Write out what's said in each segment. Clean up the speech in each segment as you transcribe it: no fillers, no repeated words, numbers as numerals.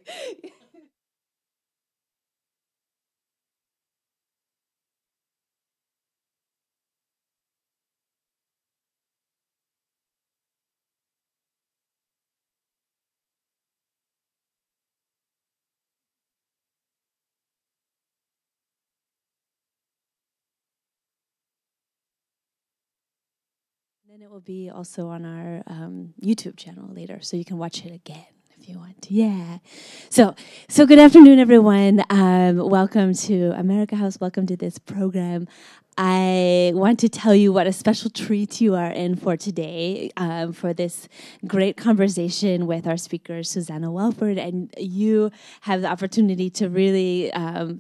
Then it will be also on our YouTube channel later, so you can watch it again if you want to. Yeah. So good afternoon, everyone. Welcome to America House. Welcome to this program. I want to tell you what a special treat you are in for today, for this great conversation with our speaker, Susannah Wellford, and you have the opportunity to really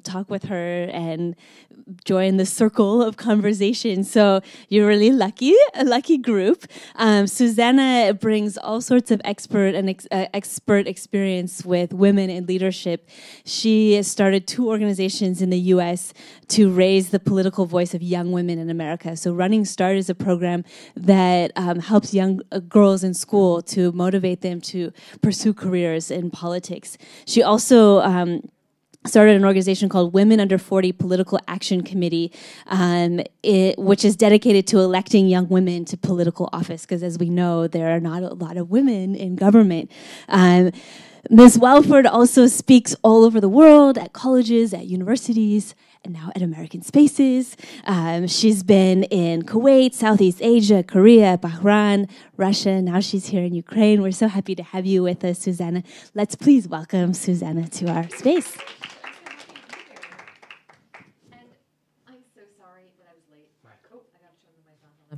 talk with her and join the circle of conversation. So you're really lucky, a lucky group. Susannah brings all sorts of expert experience with women in leadership. She started 2 organizations in the U.S. to raise the political voice of young women in America. So Running Start is a program that helps young girls in school to motivate them to pursue careers in politics. She also started an organization called Women Under 40 Political Action Committee, which is dedicated to electing young women to political office, because as we know, there are not a lot of women in government. Ms. Wellford also speaks all over the world, at colleges, at universities, and now at American Spaces. She's been in Kuwait, Southeast Asia, Korea, Bahrain, Russia. Now she's here in Ukraine. We're so happy to have you with us, Susannah. Let's please welcome Susannah to our space.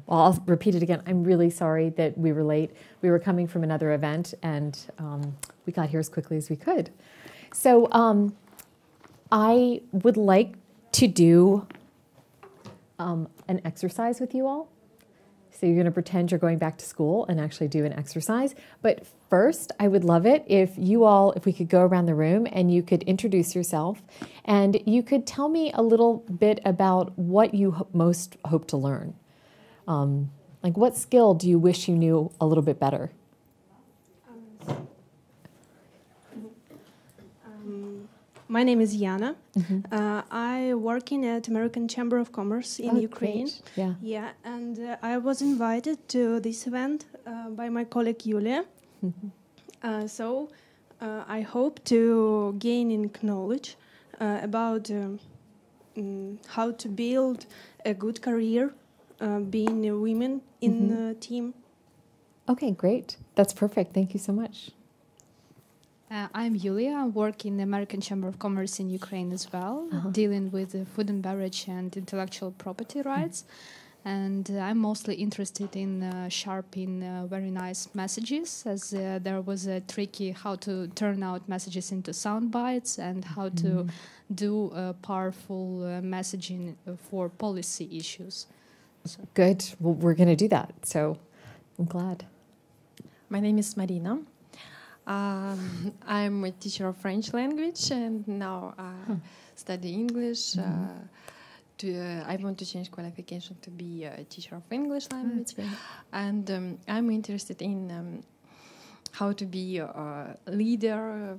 Well, I'll repeat it again. I'm really sorry that we were late. We were coming from another event, and we got here as quickly as we could. So I would like to do an exercise with you all. So you're going to pretend you're going back to school and actually do an exercise. But first, I would love it if we could go around the room and you could introduce yourself, and you could tell me a little bit about what you most hope to learn. Like, what skill do you wish you knew a little bit better? My name is Yana. I working at American Chamber of Commerce in Ukraine. Great. Yeah, and I was invited to this event by my colleague Yulia. So I hope to gain knowledge about how to build a good career, being a woman in the team. Okay, great. That's perfect. Thank you so much. I'm Yulia. I work in the American Chamber of Commerce in Ukraine as well, dealing with food and beverage and intellectual property rights. And I'm mostly interested in sharpening very nice messages, as there was a tricky how to turn out messages into sound bites and how to do powerful messaging for policy issues. So. Good. Well, we're going to do that. So I'm glad. My name is Marina. I'm a teacher of French language, and now I study English. I want to change qualification to be a teacher of English language. And I'm interested in how to be a leader,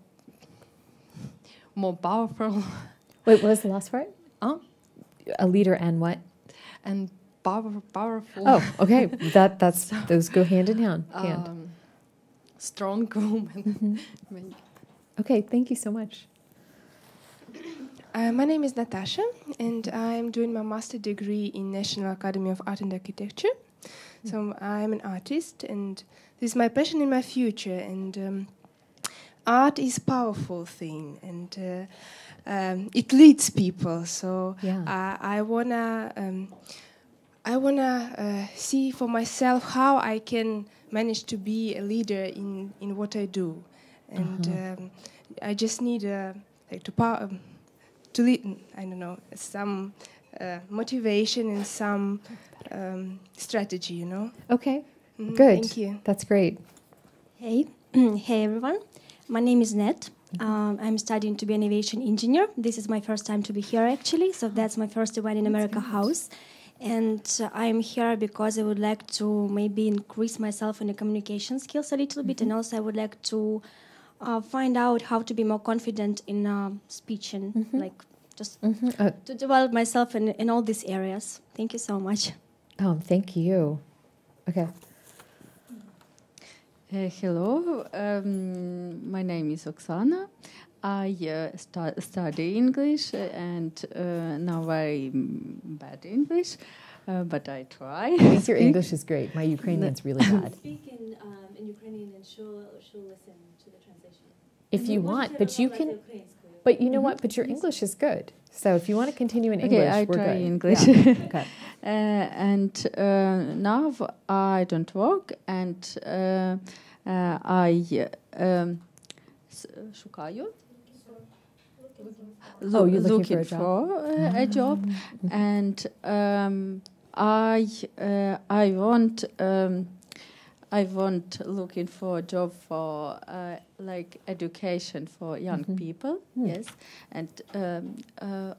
more powerful. Wait, what was the last part? A leader and what? And powerful. Oh, okay. Those go hand in hand. Strong woman. Okay, thank you so much. My name is Natasha, and I'm doing my master's degree in National Academy of Art and Architecture. So I'm an artist, and this is my passion in my future. And art is a powerful thing, and it leads people. So I wanna see for myself how I can manage to be a leader in what I do, and I just need to lead. I don't know, some motivation and some strategy. You know. Okay. Good. Thank you. That's great. Hey, hey everyone. My name is Net. I'm studying to be an aviation engineer. This is my first time to be here, actually. So that's my first event in America House. And I'm here because I would like to maybe increase myself in the communication skills a little bit, and also I would like to find out how to be more confident in speech and like just to develop myself in all these areas. Thank you so much. Thank you. Okay. Hello, my name is Oksana. I study English and now very bad English, but I try. Your English is great. My Ukrainian's really bad. Speak in Ukrainian and she'll listen to the translation. If you want, but you can. But you know what? But your English is good. So if you want to continue in English, I we're try good. English. Yeah. Okay. And now I don't work, and I шукаю. You're looking for a job, and I want looking for a job for like education for young people, yes, and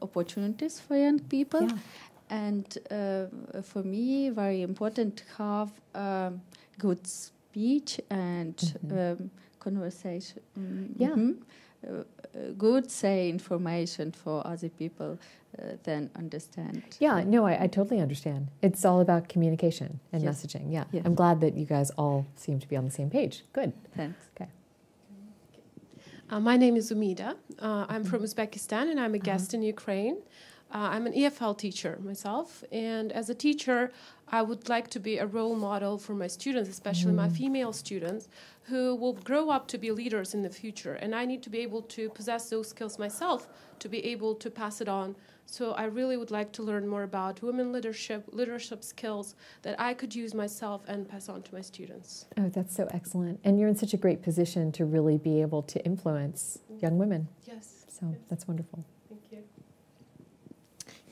opportunities for young people. Yeah. And for me, very important to have good speech and conversation. Good say information for other people, then understand. Yeah, no, I totally understand. It's all about communication and Yes. messaging. Yeah. Yes. I'm glad that you guys all seem to be on the same page. Good. Thanks. Okay. My name is Umida. I'm from Uzbekistan and I'm a guest in Ukraine. I'm an EFL teacher myself, and as a teacher, I would like to be a role model for my students, especially my female students, who will grow up to be leaders in the future. And I need to be able to possess those skills myself to be able to pass it on. So I really would like to learn more about women leadership skills that I could use myself and pass on to my students. Oh, that's so excellent. And you're in such a great position to really be able to influence young women. Yes. So that's wonderful. Thank you.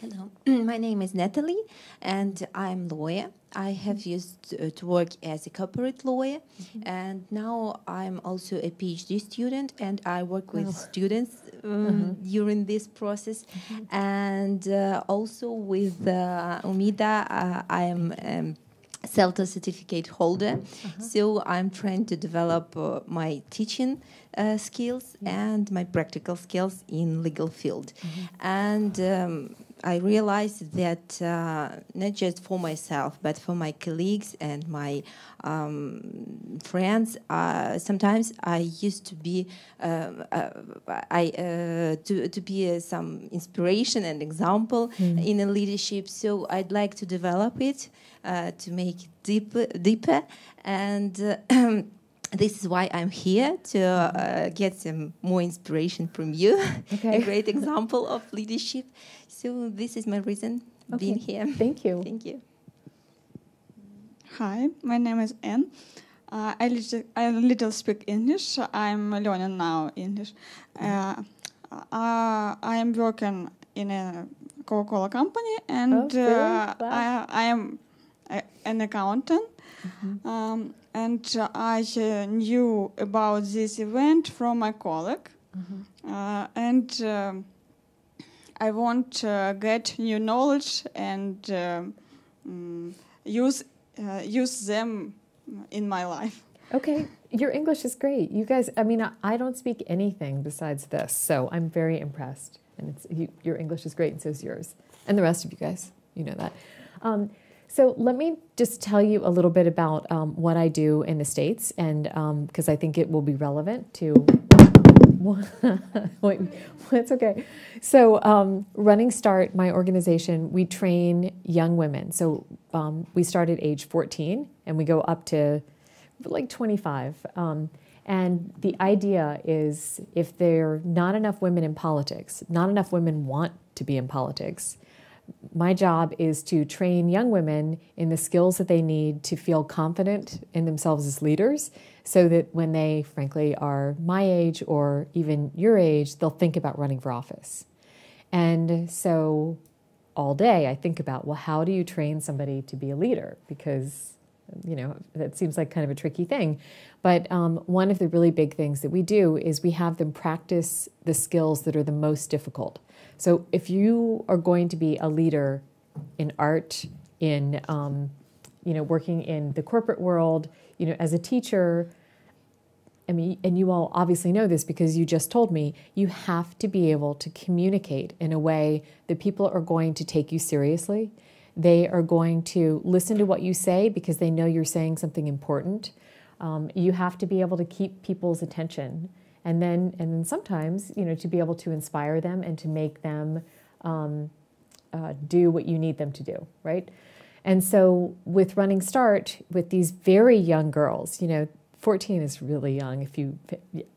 Hello, my name is Natalie, and I'm a lawyer. I have used to work as a corporate lawyer, and now I'm also a PhD student, and I work with students during this process, and also with Umida, I am CELTA certificate holder, so I'm trying to develop my teaching skills and my practical skills in legal field, and I realized that not just for myself, but for my colleagues and my friends, sometimes I used to be to be some inspiration and example in a leadership. So I'd like to develop it to make it deeper, and this is why I'm here, to get some more inspiration from you. A great example of leadership. So this is my reason being here. Thank you. Thank you. Hi, my name is Anne. I little speak English. I'm learning now English. I am working in a Coca-Cola company, and I am an accountant. And I knew about this event from my colleague, and I want to get new knowledge and use them in my life. Okay, your English is great. You guys, I mean, I don't speak anything besides this, so I'm very impressed. And your English is great, and so is yours. And the rest of you guys, you know that. So let me just tell you a little bit about what I do in the States, and because I think it will be relevant to... Wait, it's okay. So Running Start, my organization, we train young women. So we start at age 14, and we go up to like 25. And the idea is, if there are not enough women in politics, not enough women want to be in politics, my job is to train young women in the skills that they need to feel confident in themselves as leaders, so that when they, frankly, are my age or even your age, they'll think about running for office. And so all day I think about, well, how do you train somebody to be a leader? Because, you know, that seems like kind of a tricky thing. But one of the really big things that we do is we have them practice the skills that are the most difficult. So if you are going to be a leader in art, in working in the corporate world, as a teacher, I mean, and you all obviously know this because you just told me, you have to be able to communicate in a way that people are going to take you seriously. They are going to listen to what you say because they know you're saying something important. You have to be able to keep people's attention. And then sometimes, to be able to inspire them and to make them do what you need them to do, right? And so with Running Start, with these very young girls, 14 is really young.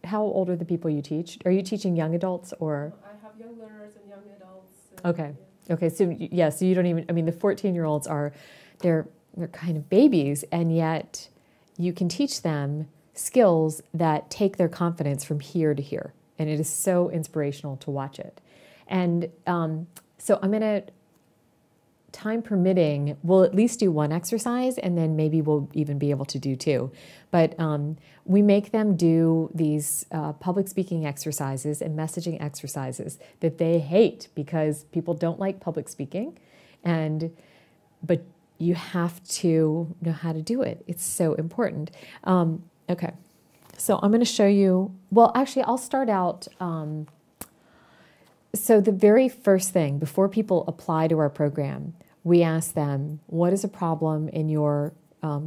How old are the people you teach? Are you teaching young adults or? I have young learners and young adults. Okay. Yeah. Okay. So you don't even, the 14-year-olds they're kind of babies, and yet you can teach them skills that take their confidence from here to here. And it is so inspirational to watch it. And so I'm going to, time permitting, we'll at least do one exercise, and then maybe we'll even be able to do two. But we make them do these public speaking exercises and messaging exercises that they hate because people don't like public speaking. But you have to know how to do it. It's so important. Okay, so I'm going to show you, well, actually, I'll start out. So the very first thing, before people apply to our program, we ask them, what is a problem in your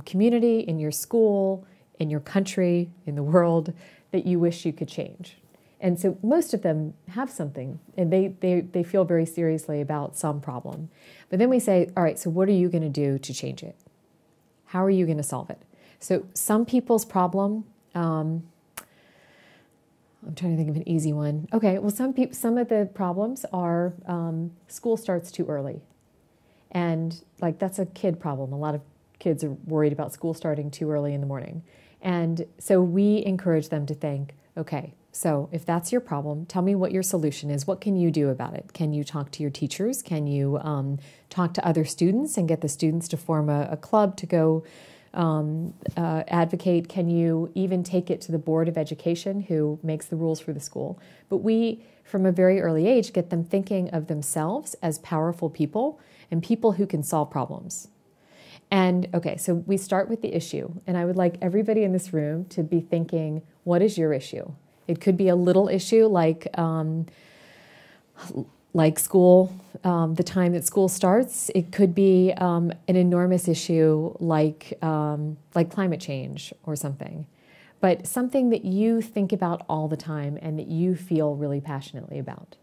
community, in your school, in your country, in the world that you wish you could change? And so most of them have something, and they feel very seriously about some problem. But then we say, all right, so what are you going to do to change it? How are you going to solve it? So some people's problem, I'm trying to think of an easy one. Okay, well, some of the problems are school starts too early. And that's a kid problem. A lot of kids are worried about school starting too early in the morning. And so we encourage them to think, okay, so if that's your problem, tell me what your solution is. What can you do about it? Can you talk to your teachers? Can you talk to other students and get the students to form a club to go advocate? Can you even take it to the Board of Education, who makes the rules for the school? But we, from a very early age, get them thinking of themselves as powerful people and people who can solve problems. And okay, so we start with the issue, and I would like everybody in this room to be thinking, what is your issue? It could be a little issue like school, the time that school starts. It could be an enormous issue like climate change or something. But something that you think about all the time and that you feel really passionately about.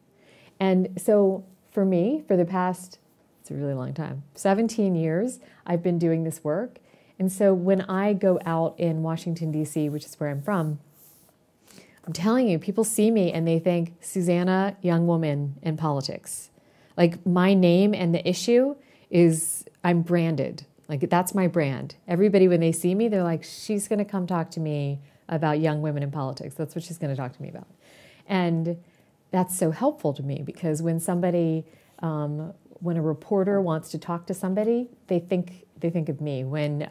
And so for me, for the past, it's a really long time, 17 years, I've been doing this work. And so when I go out in Washington, D.C., which is where I'm from, I'm telling you, people see me and they think, Susannah, young woman in politics. Like my name and the issue is, I'm branded. Like that's my brand. Everybody, when they see me, they're like, she's going to come talk to me about young women in politics. That's what she's going to talk to me about. And that's so helpful to me because when somebody, when a reporter wants to talk to somebody, they think of me. When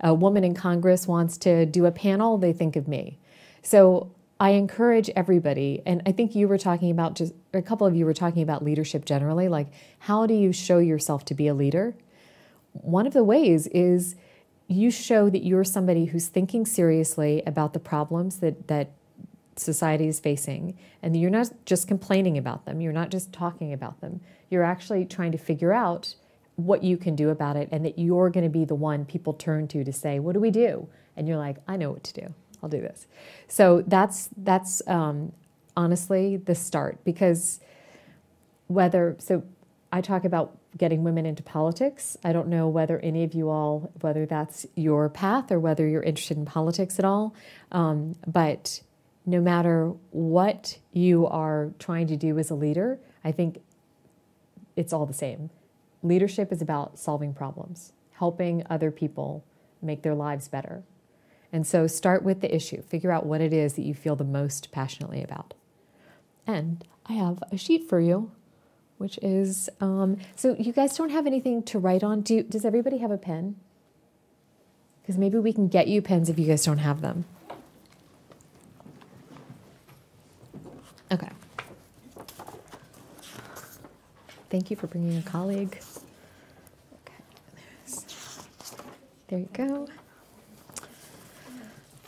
a woman in Congress wants to do a panel, they think of me. So I encourage everybody, and I think you were talking about, just a couple of you were talking about leadership generally, like how do you show yourself to be a leader? One of the ways is you show that you're somebody who's thinking seriously about the problems that society is facing, and you're not just complaining about them, you're not just talking about them, you're actually trying to figure out what you can do about it, and that you're going to be the one people turn to say, what do we do? And you're like, I know what to do. I'll do this. So that's honestly the start, because so I talk about getting women into politics. I don't know whether any of you all, whether that's your path or whether you're interested in politics at all. But no matter what you are trying to do as a leader, I think it's all the same. Leadership is about solving problems, helping other people make their lives better. And so start with the issue. Figure out what it is that you feel the most passionately about. And I have a sheet for you, which is, so you guys don't have anything to write on. Does everybody have a pen? Because maybe we can get you pens if you guys don't have them. Okay. Thank you for bringing a colleague. Okay. There you go.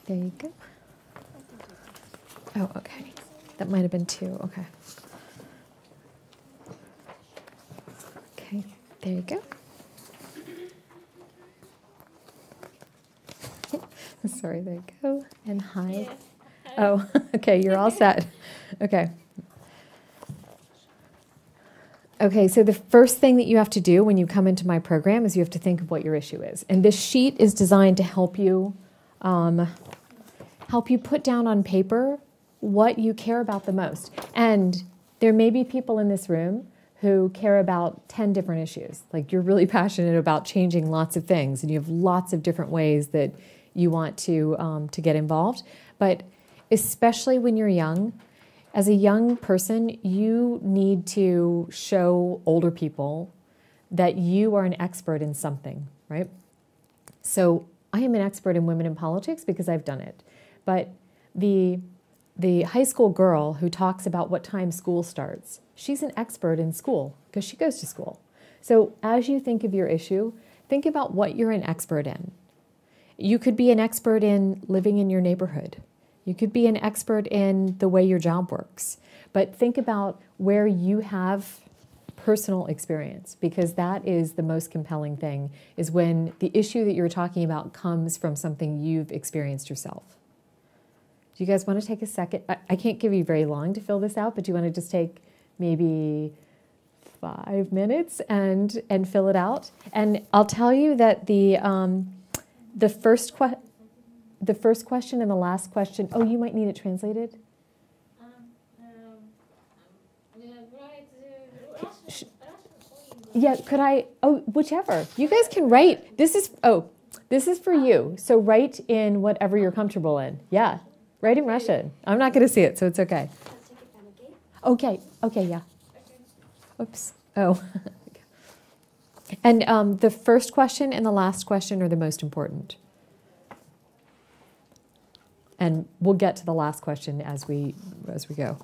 There you go. Oh, okay. That might have been 2. Okay. Okay, there you go. Sorry, there you go. And hide. Oh, okay, you're all set. Okay. Okay, so the first thing that you have to do when you come into my program is you have to think of what your issue is. And this sheet is designed to help you put down on paper what you care about the most. And there may be people in this room who care about 10 different issues. Like you're really passionate about changing lots of things and you have lots of different ways that you want to get involved. But especially when you're young, as a young person, you need to show older people that you are an expert in something, right? So I am an expert in women in politics because I've done it. But the high school girl who talks about what time school starts, she's an expert in school because she goes to school. So as you think of your issue, think about what you're an expert in. You could be an expert in living in your neighborhood. You could be an expert in the way your job works. But think about where you have personal experience, because that is the most compelling thing, is when the issue that you're talking about comes from something you've experienced yourself. Do you guys want to take a second? I can't give you very long to fill this out, but do you want to just take maybe 5 minutes and fill it out? And I'll tell you that the first question and the last question, oh, you might need it translated? Yeah, could I, whichever. You guys can write, this is for you. So write in whatever you're comfortable in. Yeah, write in Russian. I'm not going to see it, so it's okay. Okay, yeah. Oops, oh. And the first question and the last question are the most important. And we'll get to the last question as we go.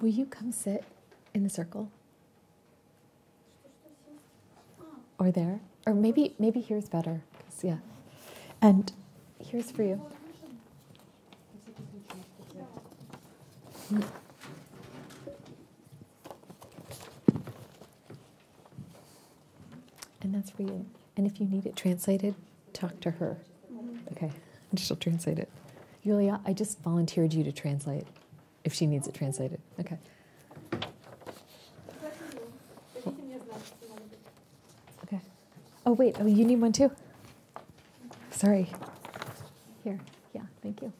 will you come sit in the circle? Or there? Or maybe here's better. Yeah. And here's for you. And that's for you. And if you need it translated, talk to her. Okay, and she'll translate it. Yulia, I just volunteered you to translate if she needs it translated. Okay. Okay. Oh, wait. Oh, you need one too? Sorry. Here. Yeah, thank you.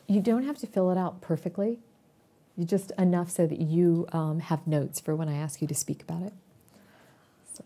You don't have to fill it out perfectly. You just enough so that you have notes for when I ask you to speak about it. So.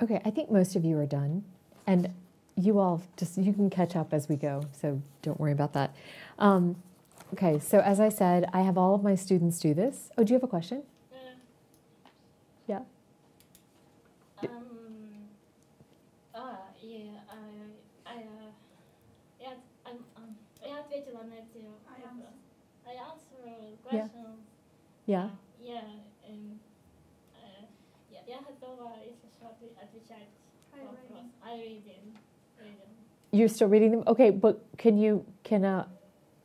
Okay, I think most of you are done. And you all you can catch up as we go, so don't worry about that. Okay, so as I said, I have all of my students do this. Oh, do you have a question? Yeah. Я ответила на эти вопросы. I answered questions. Yeah. Я готова, если что, отвечать на вопрос. I reading. You're still reading them? Okay, but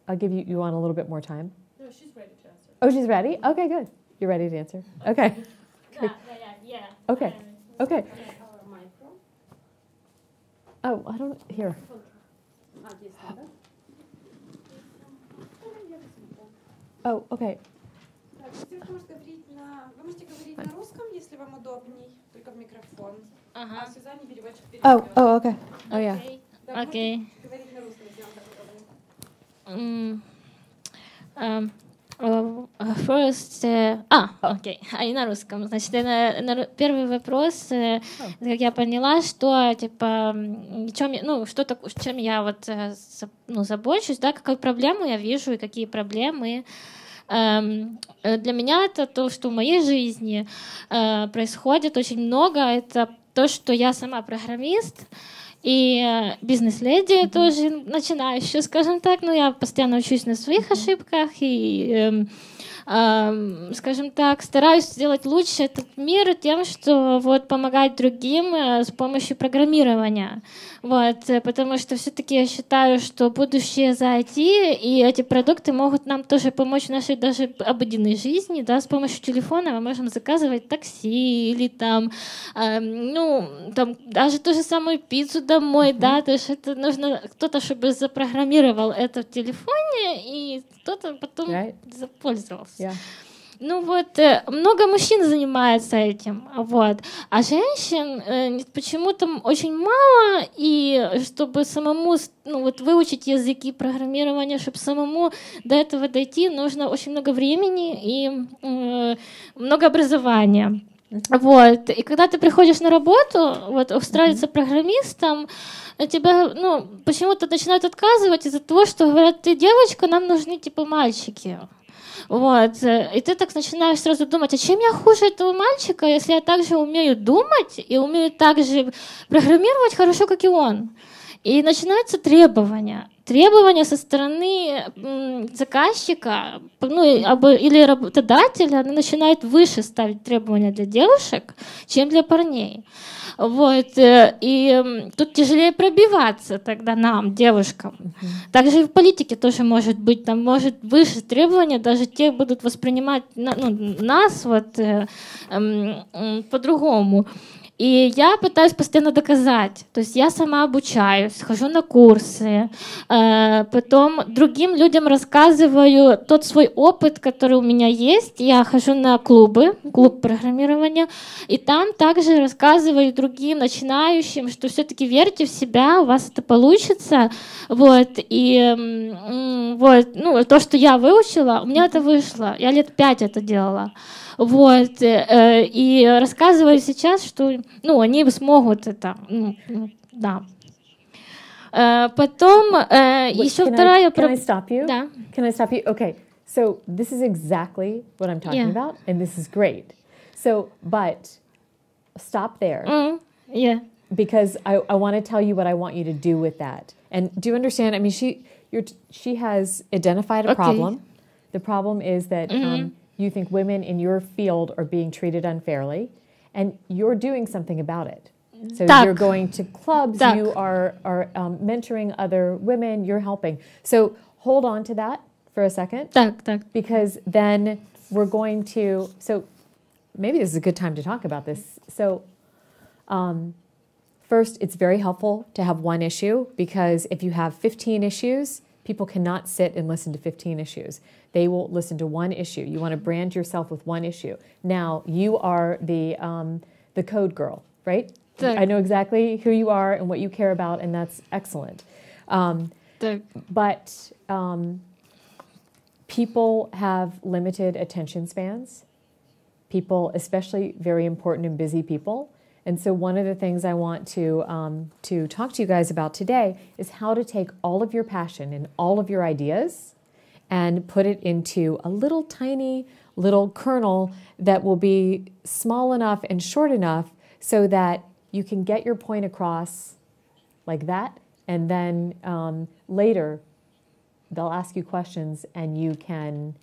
I'll give you want a little bit more time? No, she's ready to answer. Oh, she's ready? Okay, good. You're ready to answer? Okay. Yeah. Okay. Okay. Oh, I don't hear. Oh, okay. Вы можете говорить на русском, если вам удобней, только в микрофон. А Сюзанне переводчик переведет. Oh, okay. Oh, yeah. Okay. Говорить на русском, если вам так удобнее. First, окей, на русском. Значит, первый вопрос, как я поняла, что, типа, чем я вот, забочусь, да, какую проблему я вижу и какие проблемы. Для меня это то, что в моей жизни происходит очень много, это то, что я сама программист, и бизнес-леди тоже начинающая, скажем так, но я постоянно учусь на своих ошибках и, скажем так, стараюсь сделать лучше этот мир тем, что вот помогать другим с помощью программирования. Вот, потому что все-таки я считаю, что будущее за IT, и эти продукты могут нам тоже помочь в нашей даже обыденной жизни, да, с помощью телефона мы можем заказывать такси или там, там даже ту же самую пиццу домой, да, то есть это нужно кто-то, чтобы запрограммировал это в телефоне, и кто-то потом запользовался. Много мужчин занимается этим, вот, а женщин почему-то очень мало, и чтобы самому выучить языки программирования, чтобы самому до этого дойти, нужно очень много времени и много образования. Вот. И когда ты приходишь на работу, устраиваться программистом, тебя почему-то начинают отказывать из-за того, что говорят, ты девочка, нам нужны типа мальчики. Вот. И ты так начинаешь сразу думать, а чем я хуже этого мальчика, если я также умею думать и умею также программировать хорошо, как и он. И начинаются требования. Требования со стороны заказчика, ну, или работодателя, они начинают выше ставить требования для девушек, чем для парней. Вот. И тут тяжелее пробиваться тогда нам, девушкам. Также и в политике тоже может быть, там может выше требования, даже те будут воспринимать нас вот, по-другому. И я пытаюсь постоянно доказать. То есть я сама обучаюсь, хожу на курсы, потом другим людям рассказываю тот свой опыт, который у меня есть. Я хожу на клуб программирования, и там также рассказываю другим начинающим, что все-таки верьте в себя, у вас это получится. Вот. И вот, ну, то, что я выучила, у меня это вышло. Я лет 5 это делала. Вот. И рассказываю сейчас, что ну, они смогут это. Да. Потом еще вторая проблема. Can I stop you? Да. Can I stop you? Okay. So this is exactly what I'm talking about, and this is great. So, but stop there. Yeah. Because I want to tell you what I want you to do with that. And do you understand? I mean, she has identified a problem. The problem is that you think women in your field are being treated unfairly, and you're doing something about it. So you're going to clubs, you are mentoring other women, you're helping. So hold on to that for a second, because then we're going to, so maybe this is a good time to talk about this. So first, it's very helpful to have one issue, because if you have 15 issues, people cannot sit and listen to 15 issues. They will listen to one issue. You want to brand yourself with one issue. Now, you are the code girl, right? I know exactly who you are and what you care about, and that's excellent. But people have limited attention spans. People, especially very important and busy people. And so one of the things I want to talk to you guys about today is how to take all of your passion and all of your ideas and put it into a little tiny little kernel that will be small enough and short enough so that you can get your point across like that, and then later they'll ask you questions and you can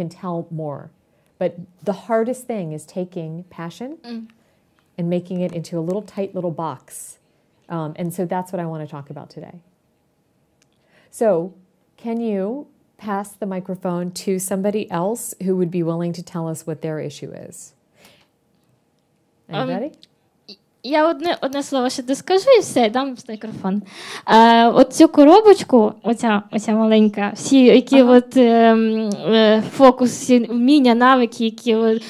tell more. But the hardest thing is taking passion and making it into a little tight little box. And so that's what I want to talk about today. So can you pass the microphone to somebody else who would be willing to tell us what their issue is? Anybody? Я одне слово ще доскажу і все, дам мікрофон. От цю коробочку, оця маленька, всі які фокус, всі вміння, навики, які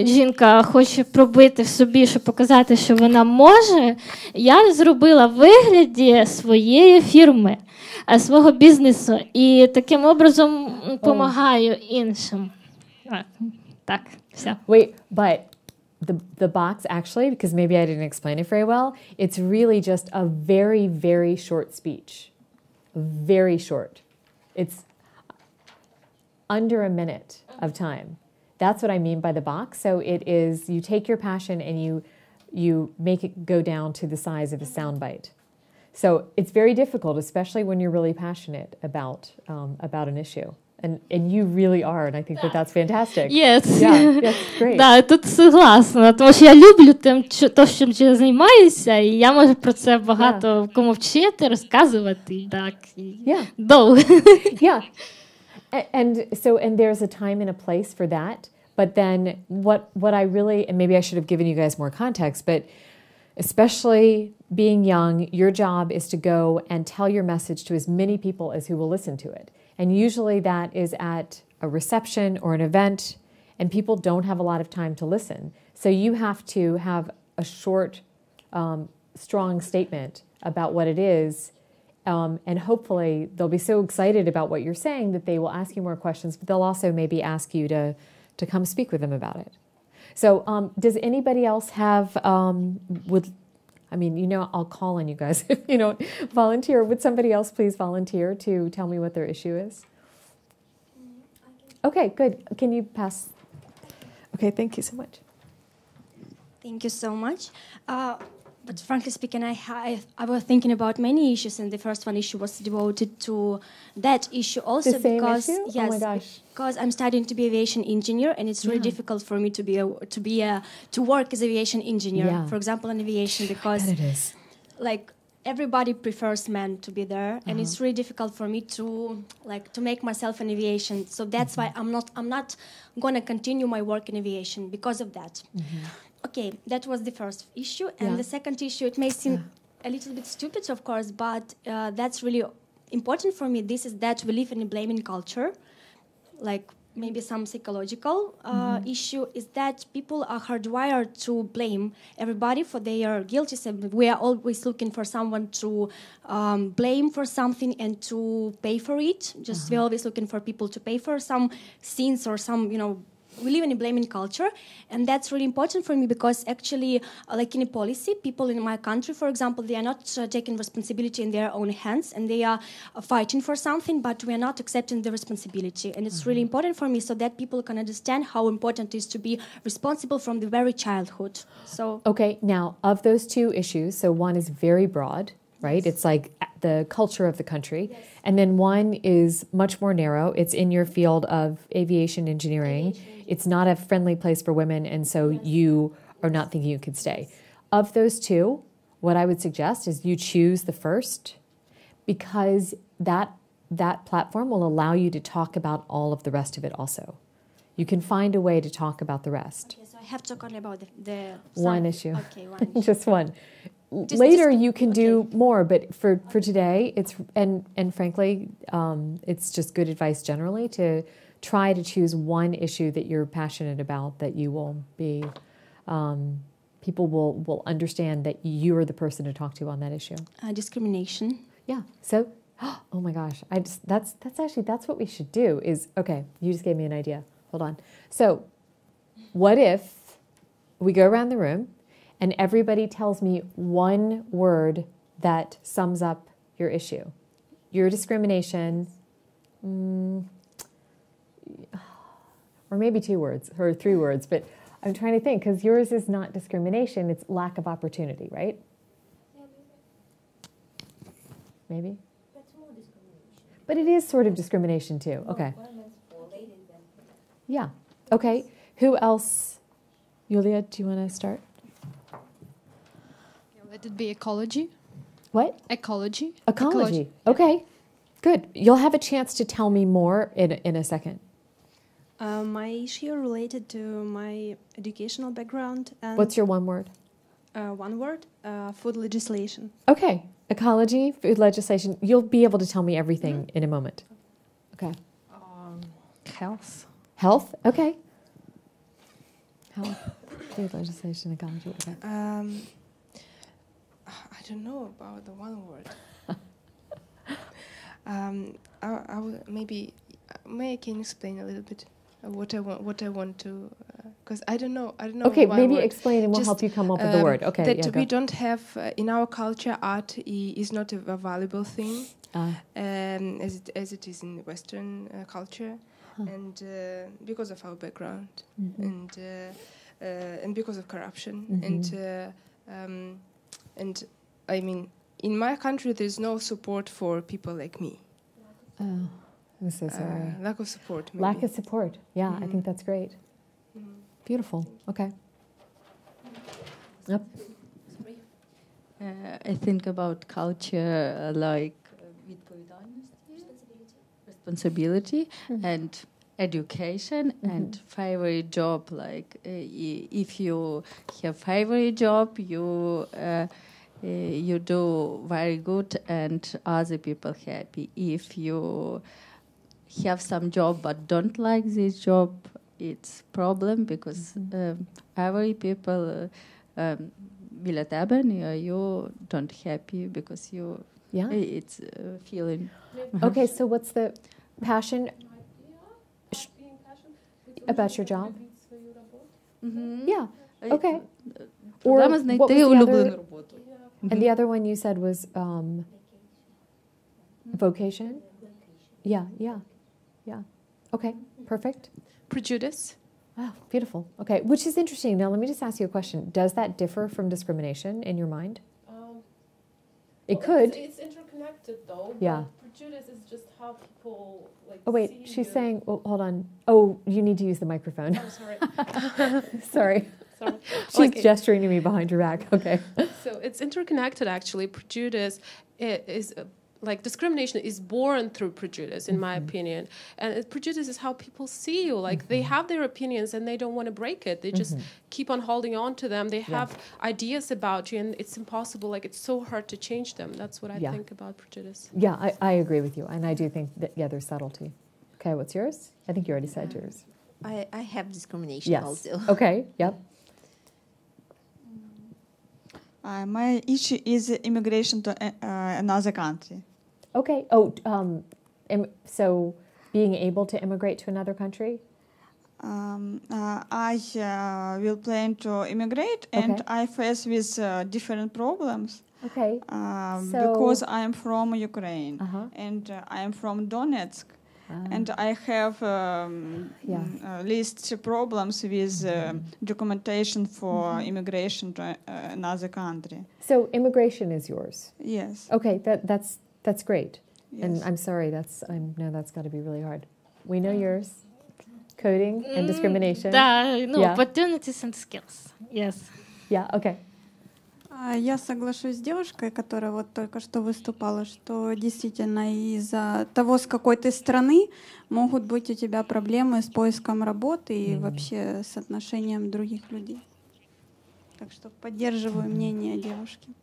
жінка хоче пробити в собі, щоб показати, що вона може, я зробила в вигляді своєї фірми, свого бізнесу, і таким образом допомагаю іншим. Так, все. Wait, but the box actually, because maybe I didn't explain it very well, it's really just a very, very short speech. Very short. It's under a minute of time. That's what I mean by the box. So it is, you take your passion and you make it go down to the size of a soundbite. So it's very difficult, especially when you're really passionate about an issue. And you really are, and I think that's fantastic. Yes. Yeah, yes, great. Да, тут согласна, тому що я люблю те, чим я займаюся, і я можу про це багато кому вчити, розказувати, так. Довго. Yeah. And there's a time and a place for that, but then what I really, and maybe I should have given you guys more context, but especially being young, your job is to go and tell your message to as many people as who will listen to it. And usually that is at a reception or an event, and people don't have a lot of time to listen. So you have to have a short, strong statement about what it is, and hopefully they'll be so excited about what you're saying that they will ask you more questions, but they'll also maybe ask you to come speak with them about it. So does anybody else have, I'll call on you guys if you don't volunteer. Would somebody else please volunteer to tell me what their issue is? Okay, good. Can you pass? Okay, thank you so much. Thank you so much. But frankly speaking, I was thinking about many issues, and the first one issue was devoted to that issue also The same because issue? yes, Oh my gosh. because I'm studying to be aviation engineer, and it's really difficult for me to work as aviation engineer. Yeah. For example, in aviation, because I bet it is. like everybody prefers men to be there, and it's really difficult for me to make myself in aviation. So that's why I'm not gonna continue my work in aviation because of that. Okay, that was the first issue. And the second issue, it may seem a little bit stupid, of course, but that's really important for me. This is that we live in a blaming culture. Like maybe some psychological issue is that people are hardwired to blame everybody for their guilty. So we are always looking for someone to blame for something and to pay for it. Just we're always looking for people to pay for some sins or some, we live in a blaming culture, and that's really important for me because actually, like in a policy, people in my country, for example, they are not taking responsibility in their own hands, and they are fighting for something, but we are not accepting the responsibility. And it's really important for me so that people can understand how important it is to be responsible from the very childhood. So okay, now of those two issues, so one is very broad, right? It's like the culture of the country. Yes. And then one is much more narrow. It's in your field of aviation engineering. It's not a friendly place for women, and so you are not thinking you could stay. Of those two, what I would suggest is you choose the first, because that platform will allow you to talk about all of the rest of it also. You can find a way to talk about the rest. Okay, so I have to talk only about the one issue. Okay, one issue. Just one. Later you can do more, but for today, it's and frankly, it's just good advice generally to try to choose one issue that you're passionate about, that you will be, people will understand that you're the person to talk to on that issue. Discrimination. Yeah. So, oh my gosh, that's what we should do. Is okay. You just gave me an idea. Hold on. So, what if we go around the room and everybody tells me one word that sums up your issue, your discrimination, or maybe 2 words or 3 words, but I'm trying to think, because yours is not discrimination, it's lack of opportunity, right? Maybe? That's more discrimination. But it is sort of discrimination too. Okay. Yeah. Okay. Who else? Yulia, do you want to start? Let it be ecology. What? Ecology. Ecology. Okay. Good. You'll have a chance to tell me more in a second. My issue related to my educational background. And what's your one word? One word, food legislation. Okay. Ecology, food legislation. You'll be able to tell me everything in a moment. Okay. Health. Health? Okay. Health, food legislation, ecology. Okay. I don't know about the one word. I will maybe I can explain a little bit what I want to, because I don't know. Okay, one maybe word. explain and we'll help you come up with the word. Okay, that we don't have in our culture. Art is not a valuable thing, as it is in Western culture, and because of our background, and because of corruption, and I mean, in my country, there's no support for people like me. Oh, I'm so sorry. Lack of support. Maybe. Lack of support. Yeah, I think that's great. Beautiful. Okay. Yep. I think about culture like responsibility and education and favorite job. Like if you have favorite job, you do very good and other people happy. If you have some job but don't like this job, it's problem because every people will it happen. You don't happy because you it's feeling. Okay, so what's the passion about your job? Yeah. Okay. Or what was the other? And the other one you said was vocation? Yeah. Okay, perfect. Prejudice. Oh, beautiful. Okay, which is interesting. Now, let me just ask you a question. Does that differ from discrimination in your mind? It could. It's interconnected, though. Yeah. Prejudice is just how people like. Oh, wait, she's saying, well, hold on. Oh, you need to use the microphone. Oh, sorry. Sorry. Sorry. She's gesturing to me behind your back. Okay. So it's interconnected, actually. Prejudice is like discrimination is born through prejudice, in my opinion. And prejudice is how people see you. Like they have their opinions and they don't want to break it. They just keep on holding on to them. They have ideas about you and it's impossible. Like it's so hard to change them. That's what I think about prejudice. Yeah, I agree with you. And I do think that, there's subtlety. Okay, what's yours? I think you already said yours. I have discrimination also. Okay, yep. My issue is immigration to another country. Okay. Oh, so being able to immigrate to another country? I will plan to immigrate, and I face with different problems. Okay. Because I am from Ukraine, and I am from Donetsk. And I have list problems with documentation for immigration to another country. So immigration is yours? Yes. Okay, that's great. Yes. And I'm sorry, that's got to be really hard. We know yours. Coding and discrimination. Opportunities and skills. Yes. Yeah, okay. Я соглашусь с девушкой, которая вот только что выступала, что действительно из-за того, с какой ты страны, могут быть у тебя проблемы с поиском работы и вообще с отношением других людей. Так что поддерживаю мнение девушки.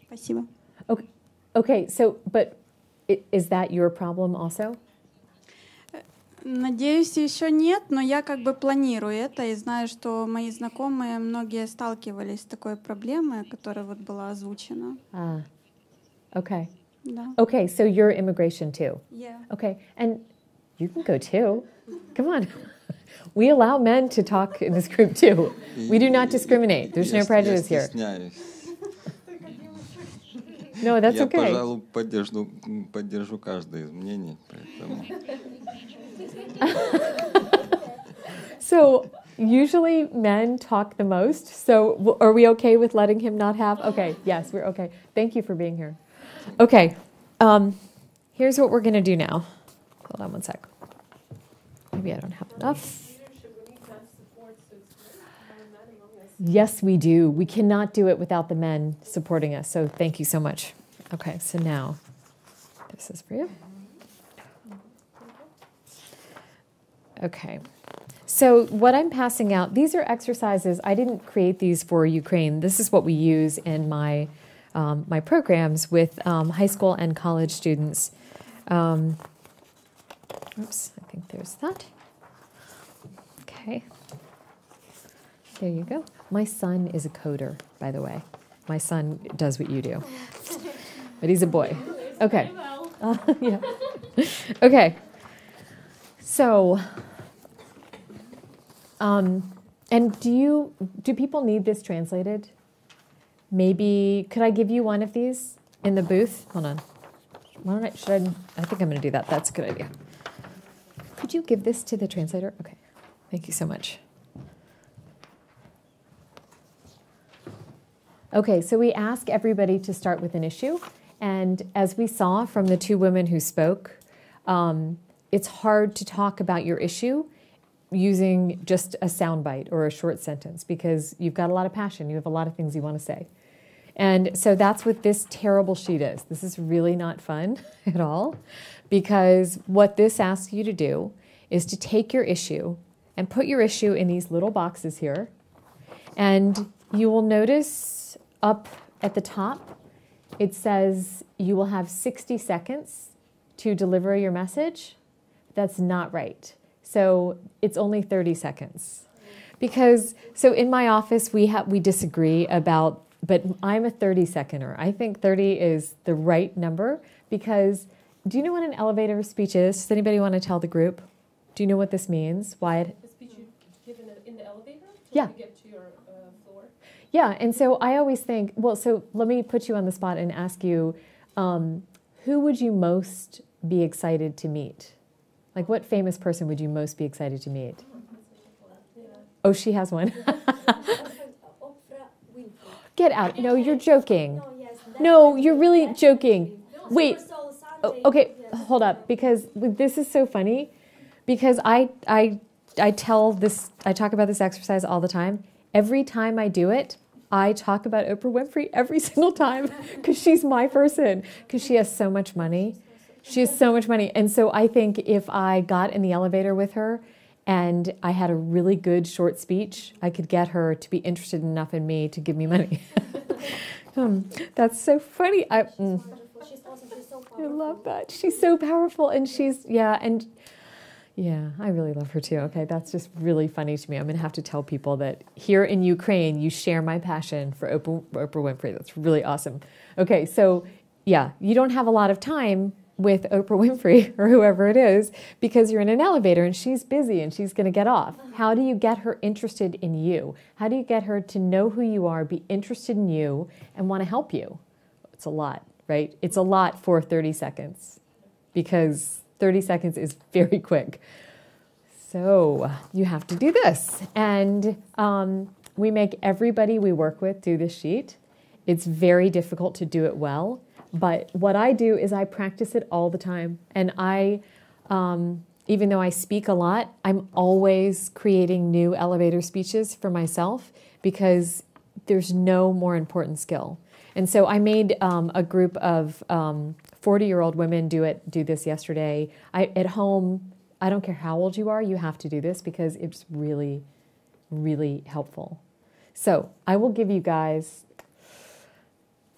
Спасибо. Okay, so, but is that your problem also? Надеюсь, еще нет, но я как бы планирую это и знаю, что мои знакомые, многие сталкивались с такой проблемой, которая вот была озвучена. Okay. Да. Okay, so you're immigration too. Yeah. Okay, and you can go too. Come on. We allow men to talk in this group too. We do not discriminate. There's no prejudice here. No, that's okay. Я, пожалуй, поддержу каждое из мнений, поэтому... So usually men talk the most. So are we okay with letting him not have? Okay, yes, we're okay. Thank you for being here. Okay, here's what we're going to do now. Hold on one sec. Maybe I don't have enough. Yes, we do. We cannot do it without the men supporting us. So thank you so much. Okay, so now this is for you. Okay. So what I'm passing out, these are exercises. I didn't create these for Ukraine. This is what we use in my my programs with high school and college students. Oops, I think there's that. Okay. There you go. My son is a coder, by the way. My son does what you do. But he's a boy. Okay. Yeah. Okay. So, and do people need this translated? Maybe, could I give you one of these in the booth? Hold on. I think I'm going to do that. That's a good idea. Could you give this to the translator? Okay. Thank you so much. Okay, so we ask everybody to start with an issue. And as we saw from the two women who spoke, it's hard to talk about your issue using just a soundbite or a short sentence because you've got a lot of passion. You have a lot of things you want to say. And so that's what this terrible sheet is. This is really not fun at all because what this asks you to do is to take your issue and put your issue in these little boxes here. And you will notice up at the top, it says you will have 60 seconds to deliver your message. That's not right. So it's only 30 seconds. Because, so in my office, we disagree about, but I'm a 30-seconder. I think 30 is the right number because, do you know what an elevator speech is? Does anybody want to tell the group? Do you know what this means? Why it? The speech you give in the elevator yeah. You get to your floor? Yeah, and so I always think, well, so let me put you on the spot and ask you, who would you most be excited to meet Like, what famous person would you most be excited to meet? Oh, she has one. Get out. No, you're joking. No, you're really joking. Wait. Oh, okay, hold up, because this is so funny, because I talk about this exercise all the time. Every time I do it, I talk about Oprah Winfrey every single time, because she's my person, because she has so much money. She has so much money. And so I think if I got in the elevator with her and I had a really good short speech, I could get her to be interested enough in me to give me money. That's so funny. I love that. She's so powerful, and I really love her too. Okay, that's just really funny to me. I'm going to have to tell people that here in Ukraine, you share my passion for Oprah Winfrey. That's really awesome. Okay, so yeah, you don't have a lot of time with Oprah Winfrey or whoever it is because you're in an elevator and she's busy and she's going to get off. How do you get her interested in you? How do you get her to know who you are, be interested in you, and want to help you? It's a lot, right? It's a lot for 30 seconds because 30 seconds is very quick. So you have to do this. And we make everybody we work with do this sheet. It's very difficult to do it well. But what I do is I practice it all the time. And I, even though I speak a lot, I'm always creating new elevator speeches for myself because there's no more important skill. And so I made a group of 40-year-old women do this yesterday. At home, I don't care how old you are, you have to do this because it's really, really helpful. So I will give you guys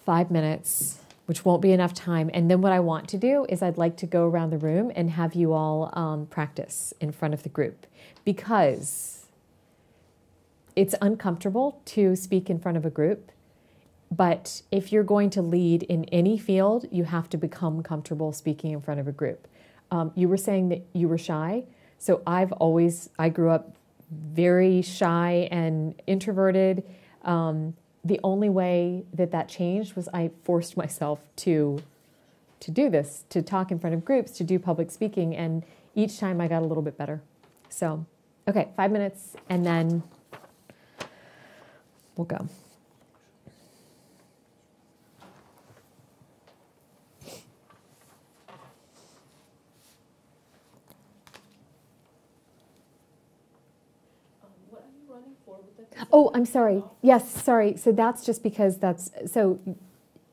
5 minutes, which won't be enough time. And then what I want to do is I'd like to go around the room and have you all practice in front of the group because it's uncomfortable to speak in front of a group. But if you're going to lead in any field, you have to become comfortable speaking in front of a group. You were saying that you were shy. So I grew up very shy and introverted. The only way that changed was I forced myself to do this, to talk in front of groups, to do public speaking. And each time I got a little bit better. So, okay, 5 minutes and then we'll go. Oh, I'm sorry. Yes, sorry. So that's just because so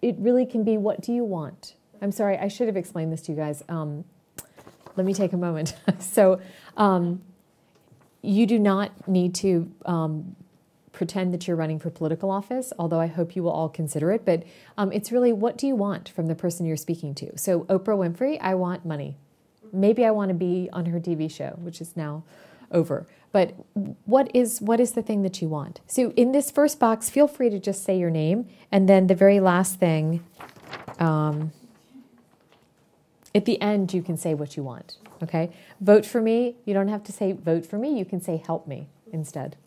it really can be, what do you want? I'm sorry, I should have explained this to you guys. Let me take a moment. So you do not need to pretend that you're running for political office, although I hope you will all consider it. But it's really, what do you want from the person you're speaking to? So Oprah Winfrey, I want money. Maybe I want to be on her TV show, which is now over. But what is the thing that you want? So in this first box, feel free to just say your name. And then the very last thing, at the end, you can say what you want. Okay? Vote for me. You don't have to say vote for me. You can say help me instead.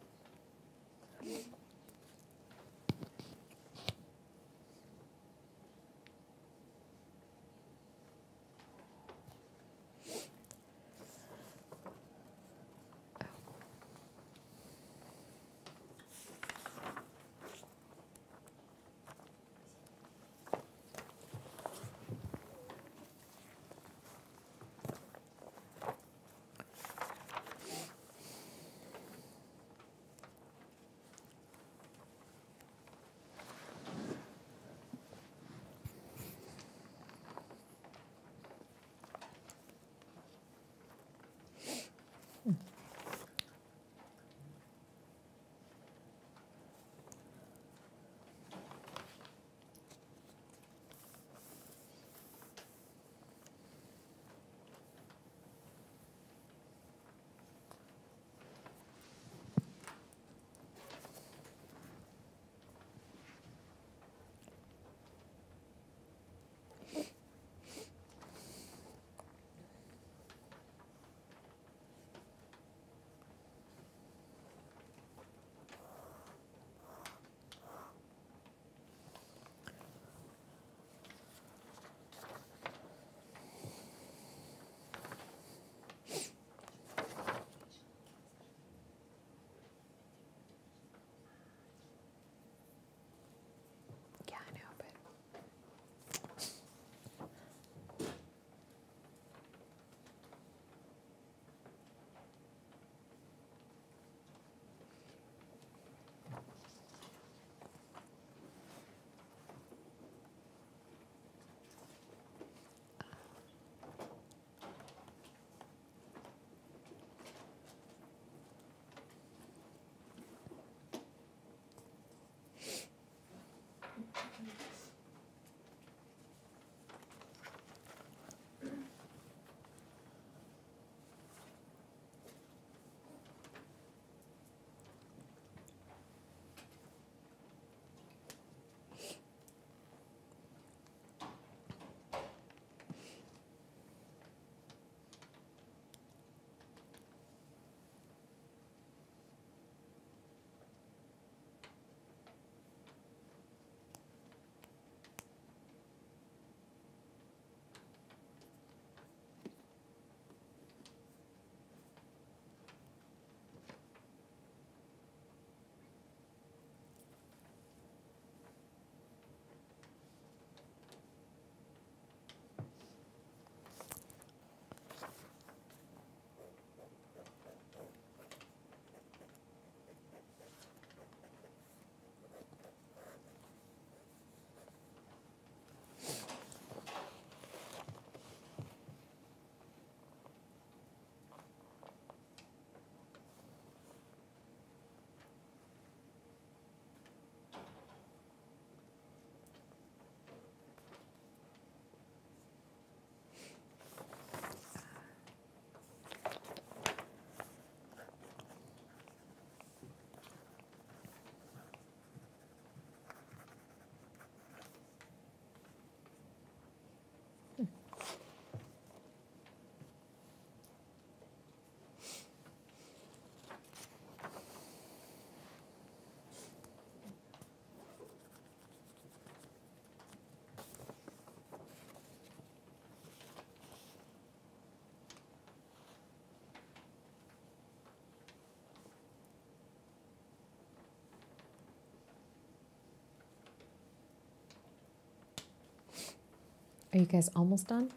Are you guys almost done?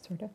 Sort of.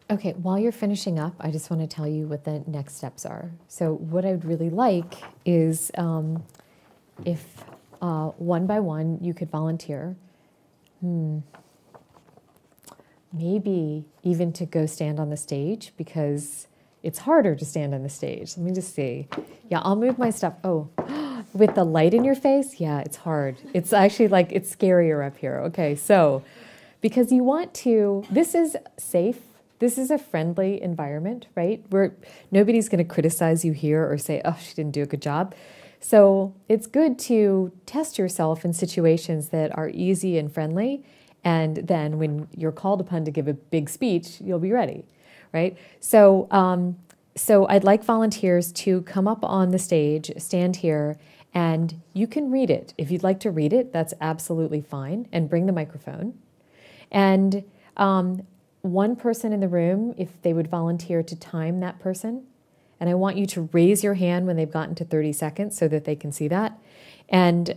Okay, while you're finishing up, I just want to tell you what the next steps are. So what I would really like is if one by one you could volunteer. Maybe even to go stand on the stage, because it's harder to stand on the stage. Let me just see. Yeah, I'll move my stuff. Oh, with the light in your face? Yeah, it's hard. It's actually like, it's scarier up here. Okay, so because you want to, this is safe. This is a friendly environment, right? Where nobody's going to criticize you here or say, oh, she didn't do a good job. So it's good to test yourself in situations that are easy and friendly. And then when you're called upon to give a big speech, you'll be ready, right? So, so I'd like volunteers to come up on the stage, stand here, and you can read it. If you'd like to read it, that's absolutely fine. And bring the microphone. And one person in the room, if they would volunteer to time that person. And I want you to raise your hand when they've gotten to 30 seconds so that they can see that. And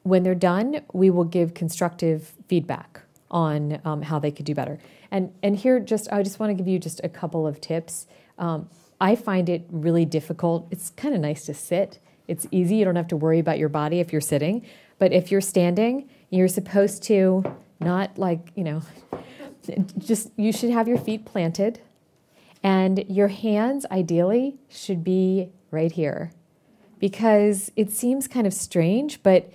when they're done, we will give constructive feedback on how they could do better. And here, I just want to give you just a couple of tips. I find it really difficult. It's kind of nice to sit. It's easy. You don't have to worry about your body if you're sitting. But if you're standing, you're supposed to not like, you should have your feet planted. And your hands, ideally, should be right here. Because it seems kind of strange, but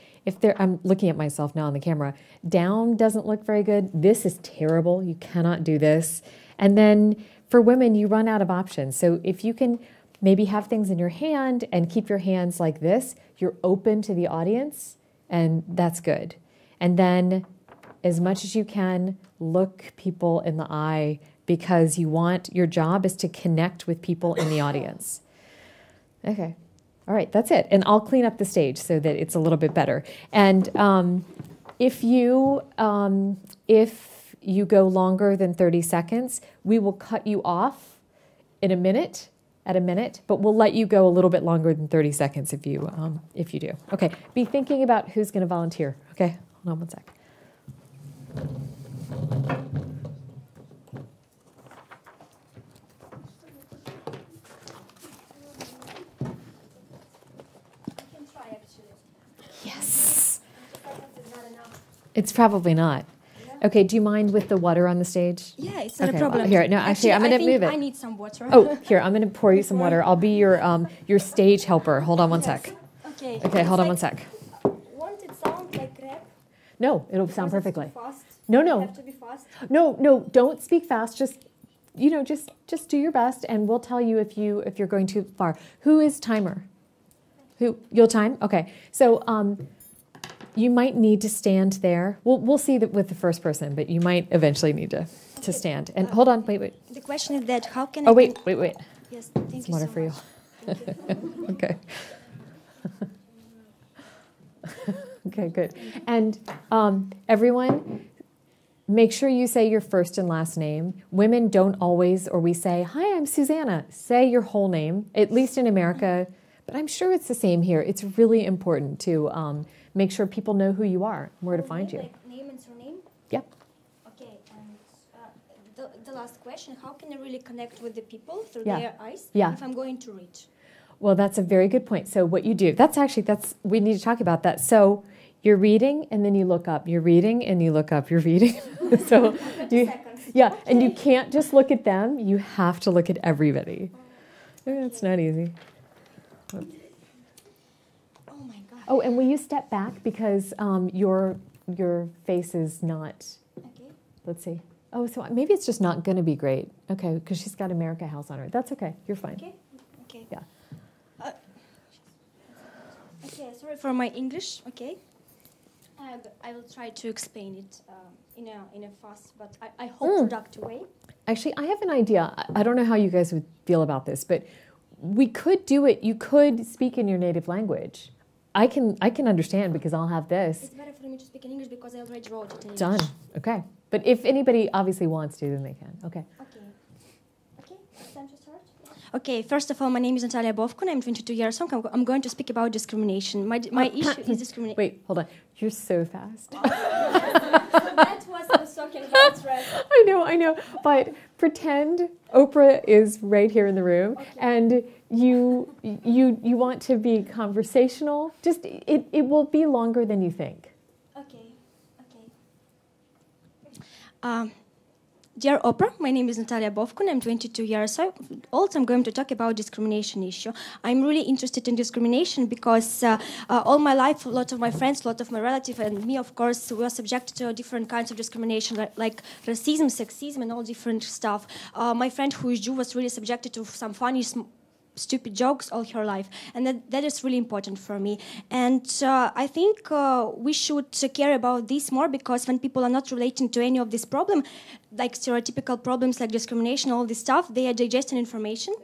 I'm looking at myself now on the camera, down doesn't look very good. This is terrible. You cannot do this. And then for women, you run out of options. So if you can maybe have things in your hand and keep your hands like this, you're open to the audience, and that's good. And then as much as you can, look people in the eye, because your job is to connect with people in the audience. Okay. All right, that's it. And I'll clean up the stage so that it's a little bit better. And if you go longer than 30 seconds, we will cut you off at a minute, but we'll let you go a little bit longer than 30 seconds if you do. Okay, be thinking about who's going to volunteer. Okay, hold on one sec. Yes. It's probably not. Okay, do you mind with the water on the stage? Yeah, it's not okay, a problem. Well, here, no, actually, I'm going to move it. I need some water. Oh, here, I'm going to pour you some water. I'll be your stage helper. Hold on one sec. Okay. Okay, hold on one sec. Won't it sound like rap? No, it'll sound perfectly. Too fast? No. Have to be fast? No, don't speak fast. Just do your best, and we'll tell you if you're going too far. Who is timer? You'll time? Okay. So you might need to stand there. We'll see that with the first person, but you might eventually need to stand. And hold on, wait. The question is that how can Oh, wait. Yes, thank you water so for much. you. Okay. Okay, good. And everyone, make sure you say your first and last name. Women don't always, or we say, "Hi, I'm Susannah." Say your whole name, at least in America, but I'm sure it's the same here. It's really important to make sure people know who you are, where to find you. Like name and surname? Yep. Okay, and the last question, how can I really connect with the people through Yeah. their eyes Yeah. if I'm going to read? Well, that's a very good point. So what you do, we need to talk about that. So you're reading and then you look up. You're reading and you look up. You're reading. So and you can't just look at them. You have to look at everybody. It's not easy. Oh my God. Oh, and will you step back because your face is not. Okay. Let's see. Oh, so maybe it's just not going to be great. Okay, because she's got America House on her. That's okay. You're fine. Okay. Yeah. Okay, sorry for my English. Okay. I will try to explain it in a fast, but I hope productive way. Actually, I have an idea. I don't know how you guys would feel about this, but we could do it. You could speak in your native language. I can understand because I'll have this. It's better for me to speak in English because I already wrote it in English. Done. Okay. But if anybody obviously wants to, then they can. Okay. Okay, it's time to start. Okay, first of all, my name is Natalia Bovkun. I'm 22 years old. I'm going to speak about discrimination. My issue is discrimination. Wait, hold on. You're so fast. So that was I was talking about, right? I know. But pretend Oprah is right here in the room, and you want to be conversational. Just it will be longer than you think. Dear Oprah, my name is Natalia Bovkun. I'm 22 years old. I'm going to talk about discrimination issue. I'm really interested in discrimination because all my life, a lot of my friends, a lot of my relatives, and me, of course, were subjected to different kinds of discrimination, like racism, sexism, and all different stuff. My friend who is Jew was really subjected to some funny, stupid jokes all her life, and that is really important for me. And I think we should care about this more, because when people are not relating to any of this problem, like stereotypical problems like discrimination, all this stuff, they are digesting information.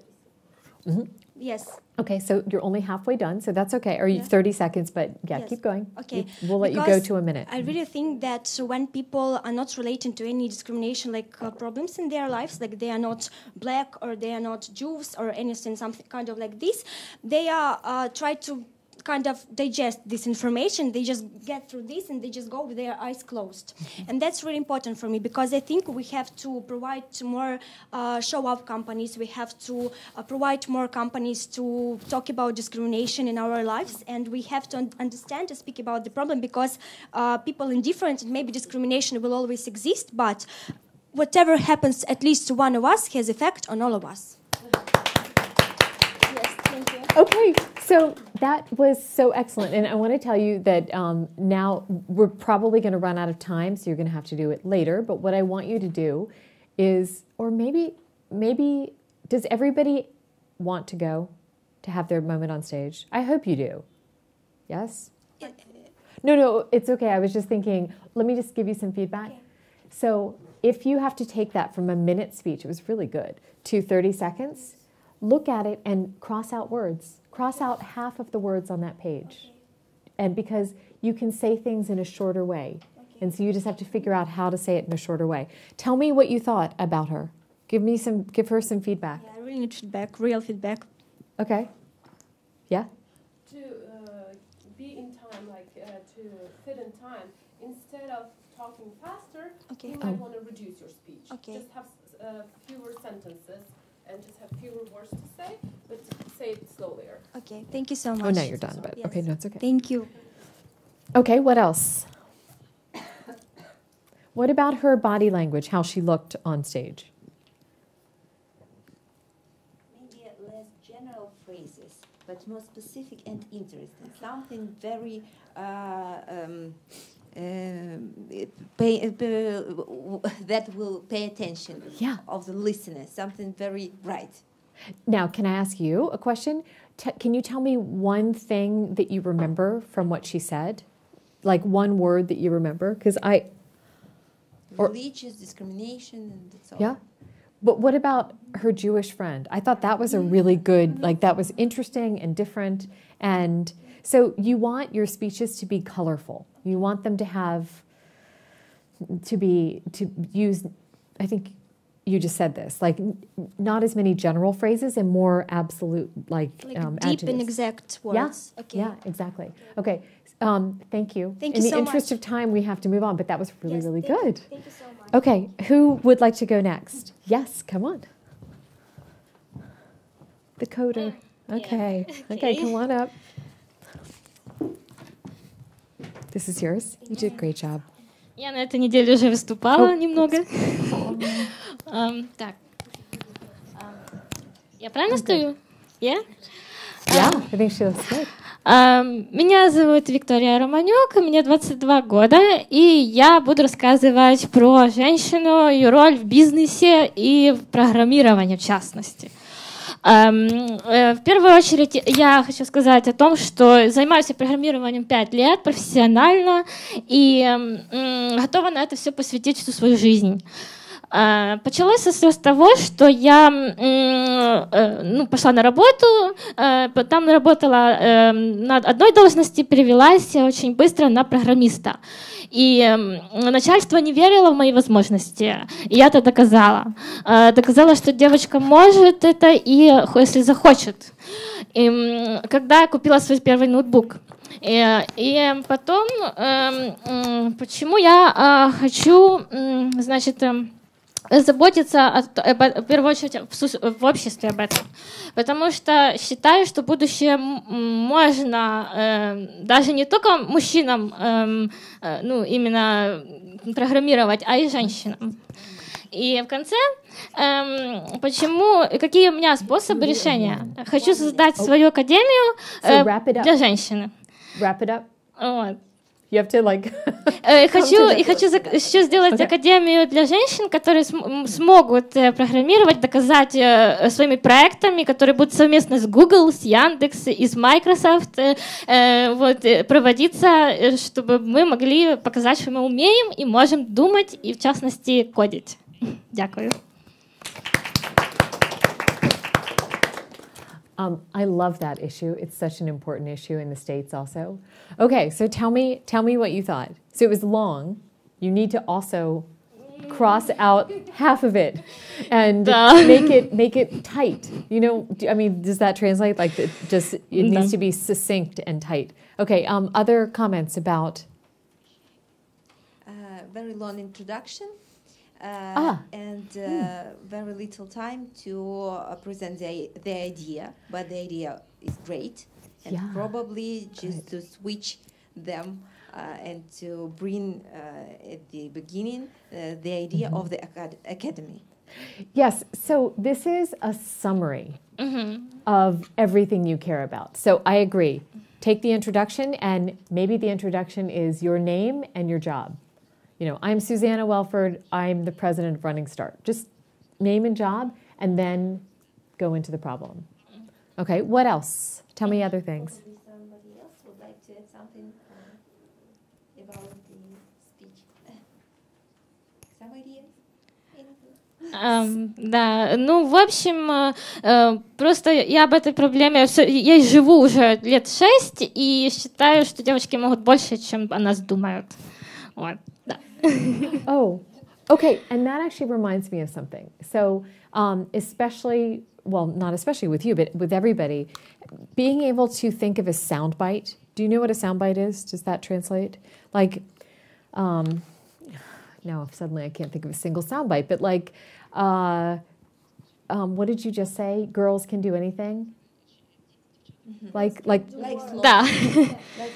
Mm-hmm. Yes. Okay, so you're only halfway done, so that's okay. Or you 30 seconds, but yes. Keep going. Okay. We'll let you go to a minute. I really think that when people are not relating to any discrimination, like problems in their lives, like they are not black or they are not Jews or anything, something kind of like this, they are try to kind of digest this information. They just get through this and they just go with their eyes closed. And that's really important for me, because I think we have to provide more show-up companies. We have to provide more companies to talk about discrimination in our lives. And we have to understand to speak about the problem, because people in different, maybe discrimination will always exist, but whatever happens at least to one of us has effect on all of us. Yes, thank you. Okay, so that was so excellent. And I want to tell you that now we're probably going to run out of time, so you're going to have to do it later. But what I want you to do is, or maybe does everybody want to go to have their moment on stage? I hope you do. Yes? No, it's okay. I was just thinking, let me just give you some feedback. Okay. So if you have to take that from a minute speech, it was really good, to 30 seconds, look at it and cross out words. Cross out half of the words on that page. And because you can say things in a shorter way. And so you just have to figure out how to say it in a shorter way. Tell me what you thought about her. Give her some feedback. Yeah, I really need feedback, real feedback. Okay. Yeah? To be in time, to fit in time, instead of talking faster, you might want to reduce your speech. Just have fewer sentences and just have fewer words to say, but say it slower. Okay, thank you so much. Oh, now you're done. But okay, no, it's okay. Thank you. Okay, what else? What about her body language, how she looked on stage? Maybe less general phrases, but more specific and interesting. Something very that will pay attention of the listener. Something very right. Now, can I ask you a question? Can you tell me one thing that you remember from what she said? Like one word that you remember? Because religious discrimination and that's all. Yeah. But what about her Jewish friend? I thought that was a really good, that was interesting and different. And so you want your speeches to be colorful. You want them to use, I think you just said this, not as many general phrases and more absolute, deep adjectives. and exact words. Yeah, yeah, exactly. Okay. Thank you. Thank In you the so interest much. of time, we have to move on, but that was really, really good. Thank you so much. Okay, who would like to go next? Yes, come on. The coder. Okay. Okay, come on up. This is yours. You did a great job. Я на этой неделе уже выступала немного. Так. Я правильно стою? Yeah? Yeah, I think she looks good. Меня зовут Виктория Романюк, мне 22 года, и я буду рассказывать про женщину, ее роль в бизнесе и в программировании в частности. В первую очередь я хочу сказать о том, что занимаюсь программированием 5 лет профессионально и готова на это все посвятить всю свою жизнь. Началось все с того, что я пошла на работу, там работала на одной должности, перевелась очень быстро на программиста. И начальство не верило в мои возможности, и я это доказала. Доказала, что девочка может это, и если захочет. И когда я купила свой первый ноутбук, и потом, почему я хочу, заботиться в первую очередь в обществе об этом. Потому что считаю, что будущее можно даже не только мужчинам именно программировать, а и женщинам. И в конце, какие у меня способы решения? Хочу создать свою академию для женщины. Wrap it up. Вот. You have to хочу сделать академию для женщин, которые смогут программировать, доказать своими проектами, которые будут совместно с Google, с Яндекс и с Microsoft проводиться, чтобы мы могли показать, что мы умеем и можем думать, и в частности кодить. Дякую. I love that issue. It's such an important issue in the States also. Okay, so tell me what you thought. So it was long. You need to also cross out half of it and make it tight. Does that translate? It needs to be succinct and tight. Okay, other comments about? Very long introduction. And very little time to present the idea, but the idea is great, and probably just to switch them and to bring at the beginning the idea of the academy. Yes, so this is a summary of everything you care about. So I agree. Take the introduction, and maybe the introduction is your name and your job. I'm Susannah Wellford. I'm the president of Running Start. Just name and job, and then go into the problem. Okay, what else? Tell me other things. Maybe somebody else would like to add something about the speech. Some ideas? Да, ну, в общем, просто я об этой проблеме, я живу уже лет 6 и считаю, что девочки могут больше, чем о нас думают. Вот, да. Oh, okay. And that actually reminds me of something. So, especially, well, not especially with you, but with everybody, being able to think of a soundbite. Do you know what a soundbite is? Does that translate? Like, now suddenly I can't think of a single soundbite, but like, what did you just say? Girls can do anything? Like slogan. Like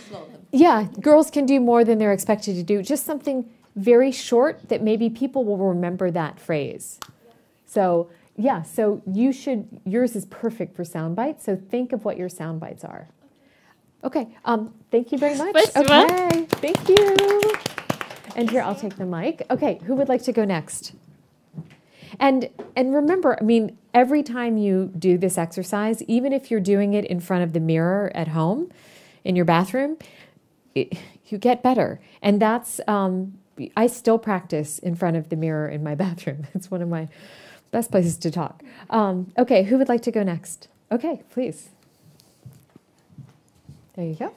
slogan. Yeah, girls can do more than they're expected to do. Just something very short that maybe people will remember that phrase. So yeah, so yours is perfect for sound bites. So think of what your sound bites are. Okay, thank you very much. Okay, thank you. And here, I'll take the mic. Okay, who would like to go next? And remember, I mean, every time you do this exercise, even if you're doing it in front of the mirror at home, in your bathroom, you get better. And that's, I still practice in front of the mirror in my bathroom. It's one of my best places to talk. Okay, who would like to go next? Okay, please. There you go.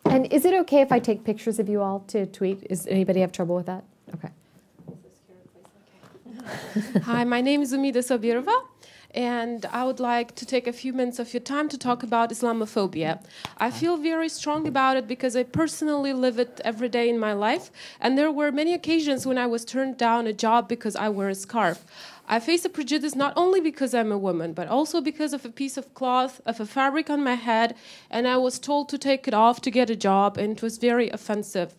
And is it okay if I take pictures of you all to tweet? Does anybody have trouble with that? Okay. Hi, my name is Umida Sabirova, and I would like to take a few minutes of your time to talk about Islamophobia. I feel very strong about it because I personally live it every day in my life, and there were many occasions when I was turned down a job because I wear a scarf. I face a prejudice not only because I'm a woman, but also because of a piece of cloth, of a fabric on my head, and I was told to take it off to get a job, and it was very offensive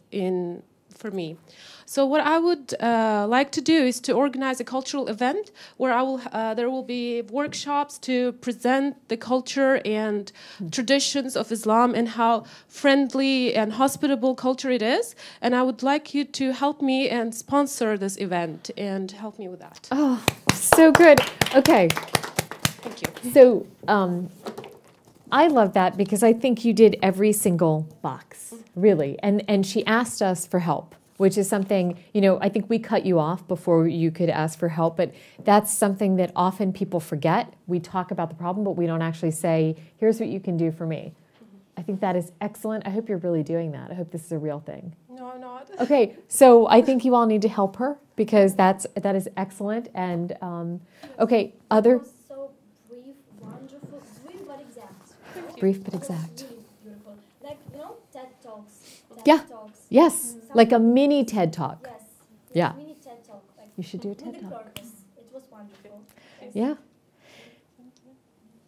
for me. So what I would like to do is to organize a cultural event where there will be workshops to present the culture and traditions of Islam and how friendly and hospitable culture it is. And I would like you to help me and sponsor this event and help me with that. Oh, so good. Okay. Thank you. So I love that because I think you did every single box, really. And she asked us for help, which is something, you know, I think we cut you off before you could ask for help, but that's something that often people forget. We talk about the problem, but we don't actually say, here's what you can do for me. I think that is excellent. I hope you're really doing that. I hope this is a real thing. No, I'm not. Okay, so I think you all need to help her because that is excellent. And okay, other... So brief, wonderful, brief but exact. Brief but exact. Really beautiful. Like, you know, TED Talks. Yeah. Yes. Like a mini TED Talk. Yes. Yeah. Mini TED Talk. Like, you should do a TED with Talk. purpose. It was wonderful. Yeah.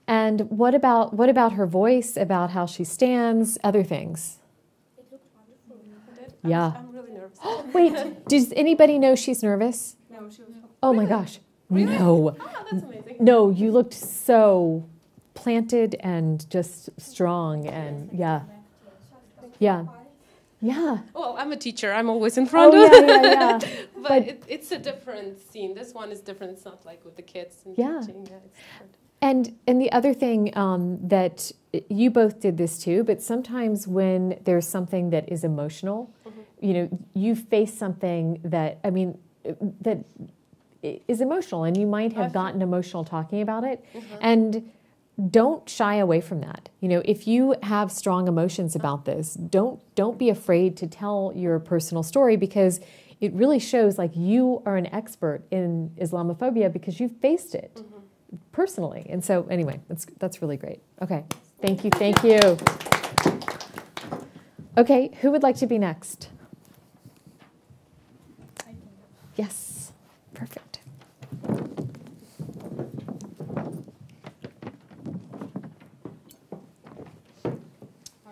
And what about her voice, about how she stands, other things? It looked wonderful. Yeah. I'm really nervous. Wait, does anybody know she's nervous? No, she was. Oh my gosh. Really? No. Oh, that's amazing. No, you looked so planted and just strong and yeah. Yeah. Yeah. Well, I'm a teacher. I'm always in front. Yeah. But it's a different scene. This one is different. It's not like with the kids and teaching. Yeah, it's different. And the other thing that you both did this too, but sometimes when there's something that is emotional, you know, you face something that, I mean, that is emotional and you might have gotten emotional talking about it. And don't shy away from that. You know, if you have strong emotions about this, don't be afraid to tell your personal story because it really shows like you are an expert in Islamophobia because you've faced it personally. And so anyway, that's really great. Okay. Thank you. Okay, who would like to be next? Yes. Perfect.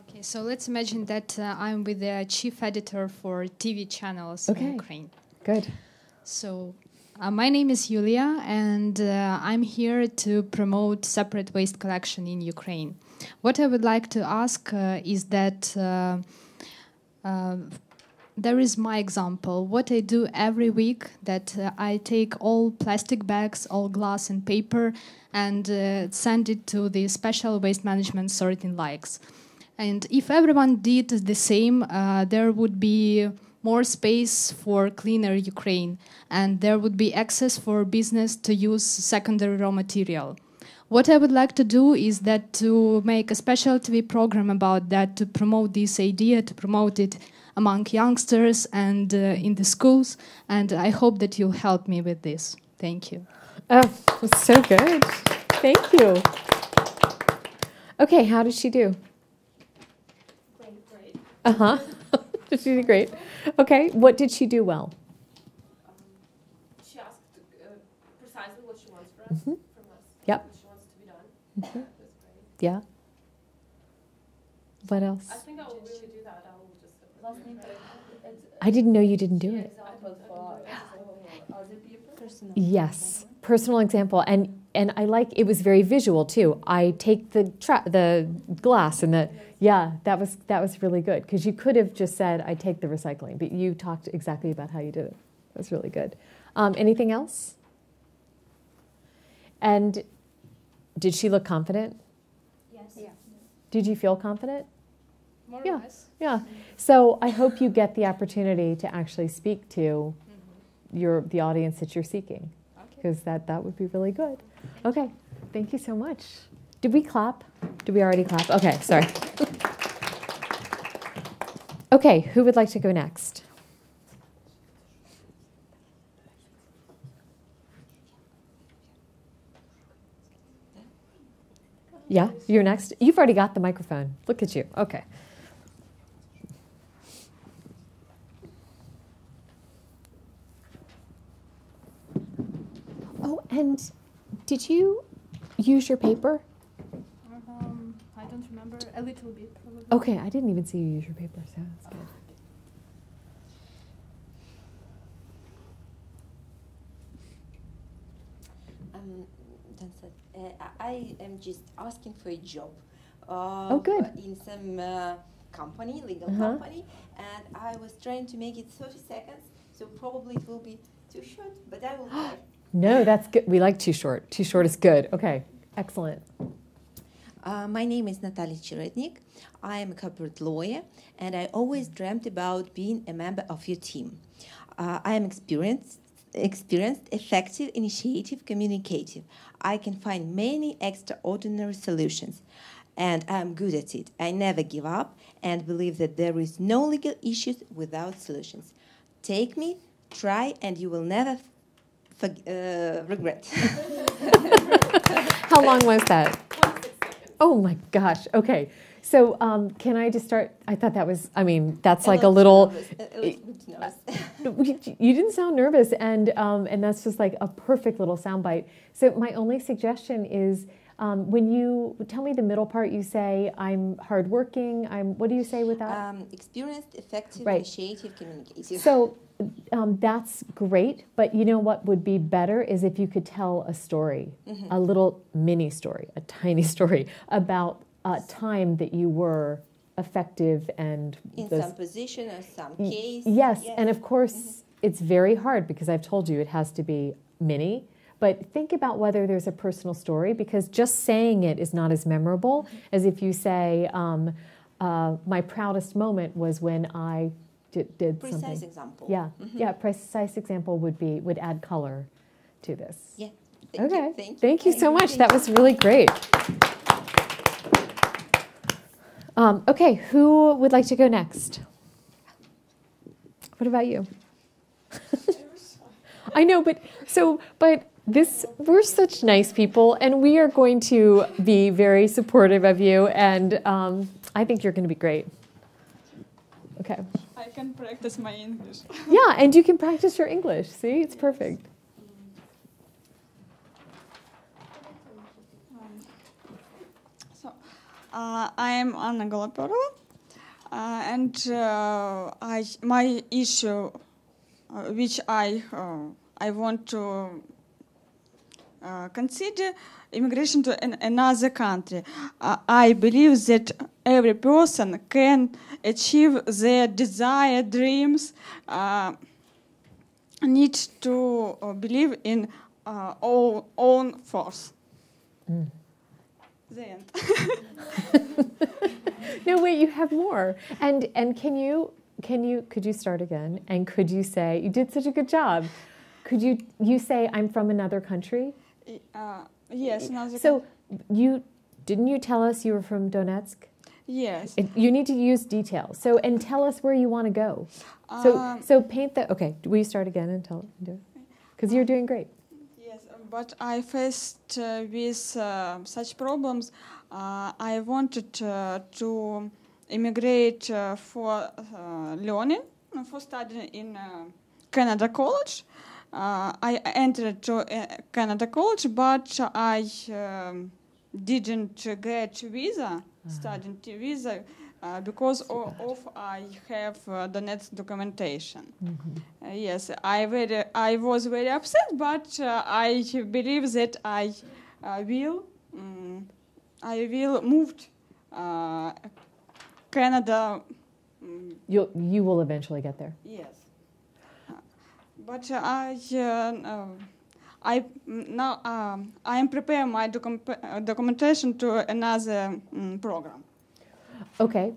Okay, so let's imagine that I'm with the chief editor for TV channels in Ukraine. Good. So my name is Yulia, and I'm here to promote separate waste collection in Ukraine. What I would like to ask is that there is my example. What I do every week, that I take all plastic bags, all glass and paper, and send it to the special waste management sorting lakes. And if everyone did the same, there would be more space for cleaner Ukraine, and there would be access for business to use secondary raw material. What I would like to do is that to make a special TV program about that, to promote this idea, to promote it among youngsters and in the schools, and I hope that you'll help me with this. Thank you. Oh, so good. Thank you. Okay, how did she do? Great. Uh-huh. She did great. Okay, what did she do well? She asked precisely what she wants from us. Yep. What she wants to be done. Mhm. That's great. Yeah. What else? I think I will really do that. I will just. I didn't know you didn't do it. Yes, personal example, and I like it was very visual too. I take the glass and that was really good because you could have just said I take the recycling, but you talked exactly about how you did it. That was really good. Anything else? And did she look confident? Yes. Yeah. Did you feel confident? More Yeah. or less. Yeah. So I hope you get the opportunity to actually speak to the audience that you're seeking, because that would be really good. Okay. Thank you so much. Did we clap? Did we already clap? Okay. Sorry. Okay. Who would like to go next? Yeah, you're next. You've already got the microphone. Look at you. Okay. Oh, and did you use your paper? I don't remember. A little bit, probably. Okay, I didn't even see you use your paper, so that's good. I am just asking for a job. Oh, good. In some company, legal company, and I was trying to make it 30 seconds, so probably it will be too short, but I will try. No, that's good. We like too short. Too short is good. Okay, excellent. My name is Natalia Cheretnik. I am a corporate lawyer, and I always dreamt about being a member of your team. I am experienced, effective, initiative, communicative. I can find many extraordinary solutions, and I'm good at it. I never give up and believe that there is no legal issues without solutions. Take me, try, and you will never regret. How long was that? Oh my gosh. Okay. So can I just start? I thought that was, that's like a little you didn't sound nervous, and that's just like a perfect little soundbite. So my only suggestion is when you tell me the middle part, you say, I'm hardworking. What do you say with that? Experienced, effective, right. Initiative, communicative. So that's great, but you know what would be better is if you could tell a story, a little mini story, a tiny story about a time that you were effective and in some position or some case. Yes, and of course it's very hard because I've told you it has to be mini, but think about whether there's a personal story, because just saying it is not as memorable as if you say, my proudest moment was when I did precise something. Example. Yeah, yeah, precise example would add color to this. Yeah. Thank you so much. That was really great. Okay, who would like to go next? What about you? I know, but we're such nice people, and we are going to be very supportive of you, and I think you're going to be great. Okay. I can practice my English. Yeah, and you can practice your English. See, it's perfect. I am Anna Goloperova, and my issue, which I want to consider, immigration to another country. I believe that every person can achieve their desired dreams. Need to believe in own force. The end. No, wait, you have more. And can you could you start again? And could you say, you did such a good job. Could you say, I'm from another country? Yes. So didn't you tell us you were from Donetsk? Yes. You need to use details. And tell us where you want to go. So paint the, okay, will you start again and do it? Because you're doing great. Yes, but I faced with such problems. I wanted to immigrate for learning, for studying in Canada College. I entered to Canada College, but I didn't get visa, studying visa, because of I have Donetsk documentation. Yes, I was very upset, but I believe that I will move Canada. You will eventually get there. Yes, but I am preparing my documentation to another program. Okay,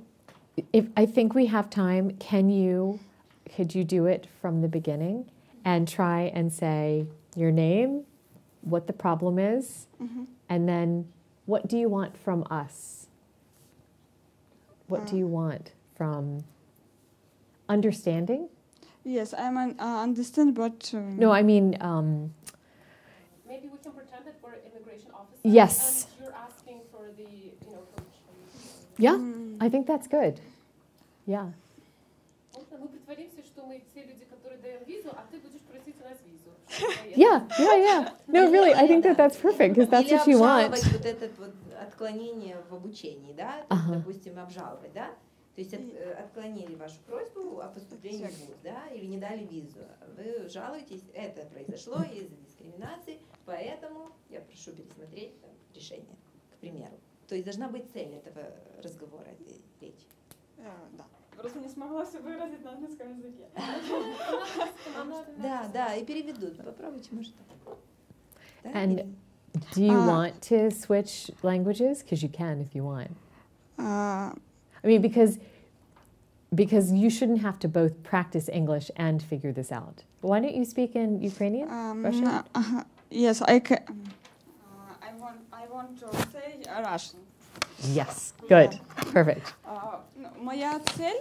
I think we have time. Could you do it from the beginning and try and say your name, what the problem is, and then what do you want from us? What do you want from understanding? Yes, I understand, but no, I mean. Maybe we can pretend that we're immigration officers. Yes. And you're asking for the, Yeah, I think that's good. Yeah. Yeah. No, really, I think that's perfect, because that's what you want. Вот это вот отклонение в обучении, да, допустим, обжаловать, да? То есть отклонили вашу просьбу о поступлении в ВУЗ, да, или не дали визу. Вы жалуетесь, это произошло из-за дискриминации, поэтому я прошу пересмотреть решение, к примеру. То есть должна быть цель этого разговора, этой речи. Да. Просто не смогла все выразить на английском языке. Да, и переведут. Попробуйте, может. And do you want to switch languages? Because you can if you want. I mean, because you shouldn't have to both practice English and figure this out. Why don't you speak in Ukrainian, Russian? Yes, I can. I want to say Russian. Yes, good, perfect. Моя цель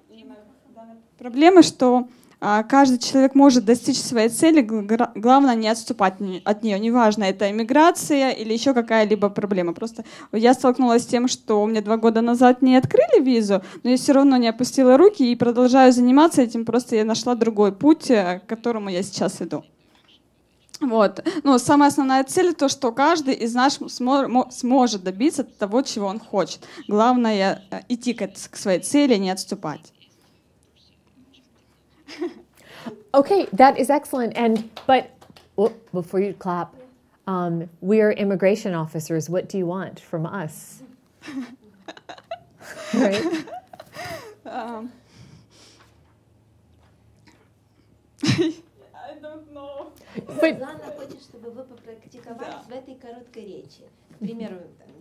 именно данной проблемы, что каждый человек может достичь своей цели, главное не отступать от нее, неважно, это иммиграция или еще какая-либо проблема. Просто я столкнулась с тем, что мне 2 года назад не открыли визу, но я все равно не опустила руки и продолжаю заниматься этим, просто я нашла другой путь, к которому я сейчас иду. Вот. Но самая основная цель то, что каждый из нас сможет добиться того, чего он хочет. Главное идти к своей цели, не отступать. Okay, that is excellent. But before you clap, we are immigration officers. What do you want from us? Right? I don't know. Сузанна хочет, чтобы вы попрактиковались в этой короткой речи. К примеру,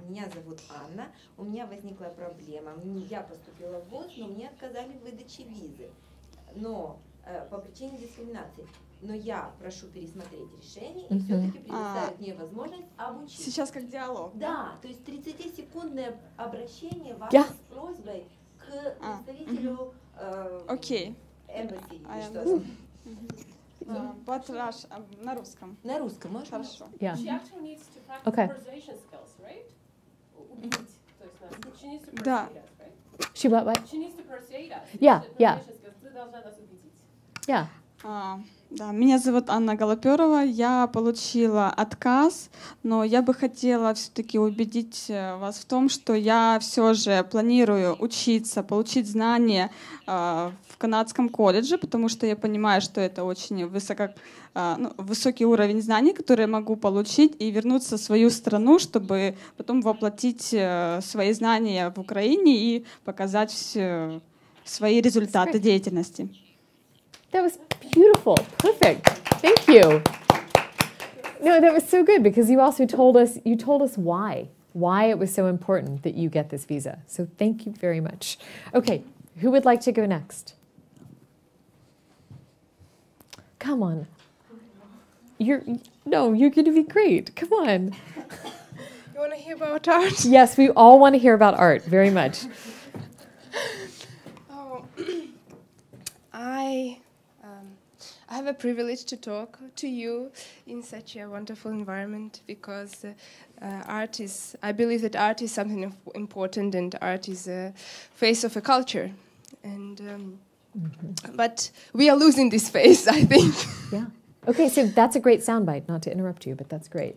меня зовут Анна, у меня возникла проблема. Я поступила в ВУЗ, но мне отказали в выдаче визы. Но по причине дискриминации. Но я прошу пересмотреть решение и все-таки предоставить мне возможность обучиться. Сейчас как диалог. Да, то есть 30-секундное обращение ваше с просьбой к представителю embassy. But на русском. На русском, можно? Хорошо. Yeah. She actually needs to practice persuasion skills, right? She needs to persuade Да. us, right? She what? She needs to persuade us. Yeah. Ты должна нас убедить. Yeah. Да, меня зовут Анна Голоперова, я получила отказ, но я бы хотела все-таки убедить вас в том, что я все же планирую учиться, получить знания в канадском колледже, потому что я понимаю, что это очень высокий уровень знаний, который я могу получить и вернуться в свою страну, чтобы потом воплотить свои знания в Украине и показать свои результаты деятельности. That was beautiful. Perfect. Thank you. No, that was so good because you also told us why it was so important that you get this visa. So thank you very much. Okay, Who would like to go next? Come on. You're going to be great. Come on. You want to hear about art? Yes, we all want to hear about art very much. I have a privilege to talk to you in such a wonderful environment because I believe that art is something important and art is a face of a culture. And but we are losing this face, I think. Yeah. Okay, so that's a great soundbite, not to interrupt you, but that's great.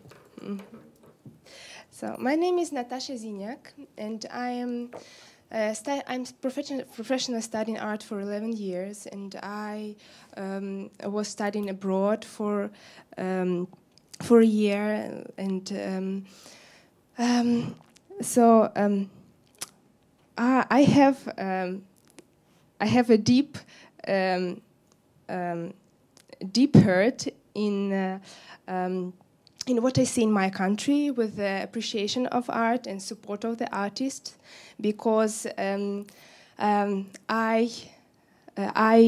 So my name is Natasha Zinyak, and I'm professionally studying art for 11 years, and I was studying abroad for a year, and I have a deep hurt in what I see in my country with the appreciation of art and support of the artists, because I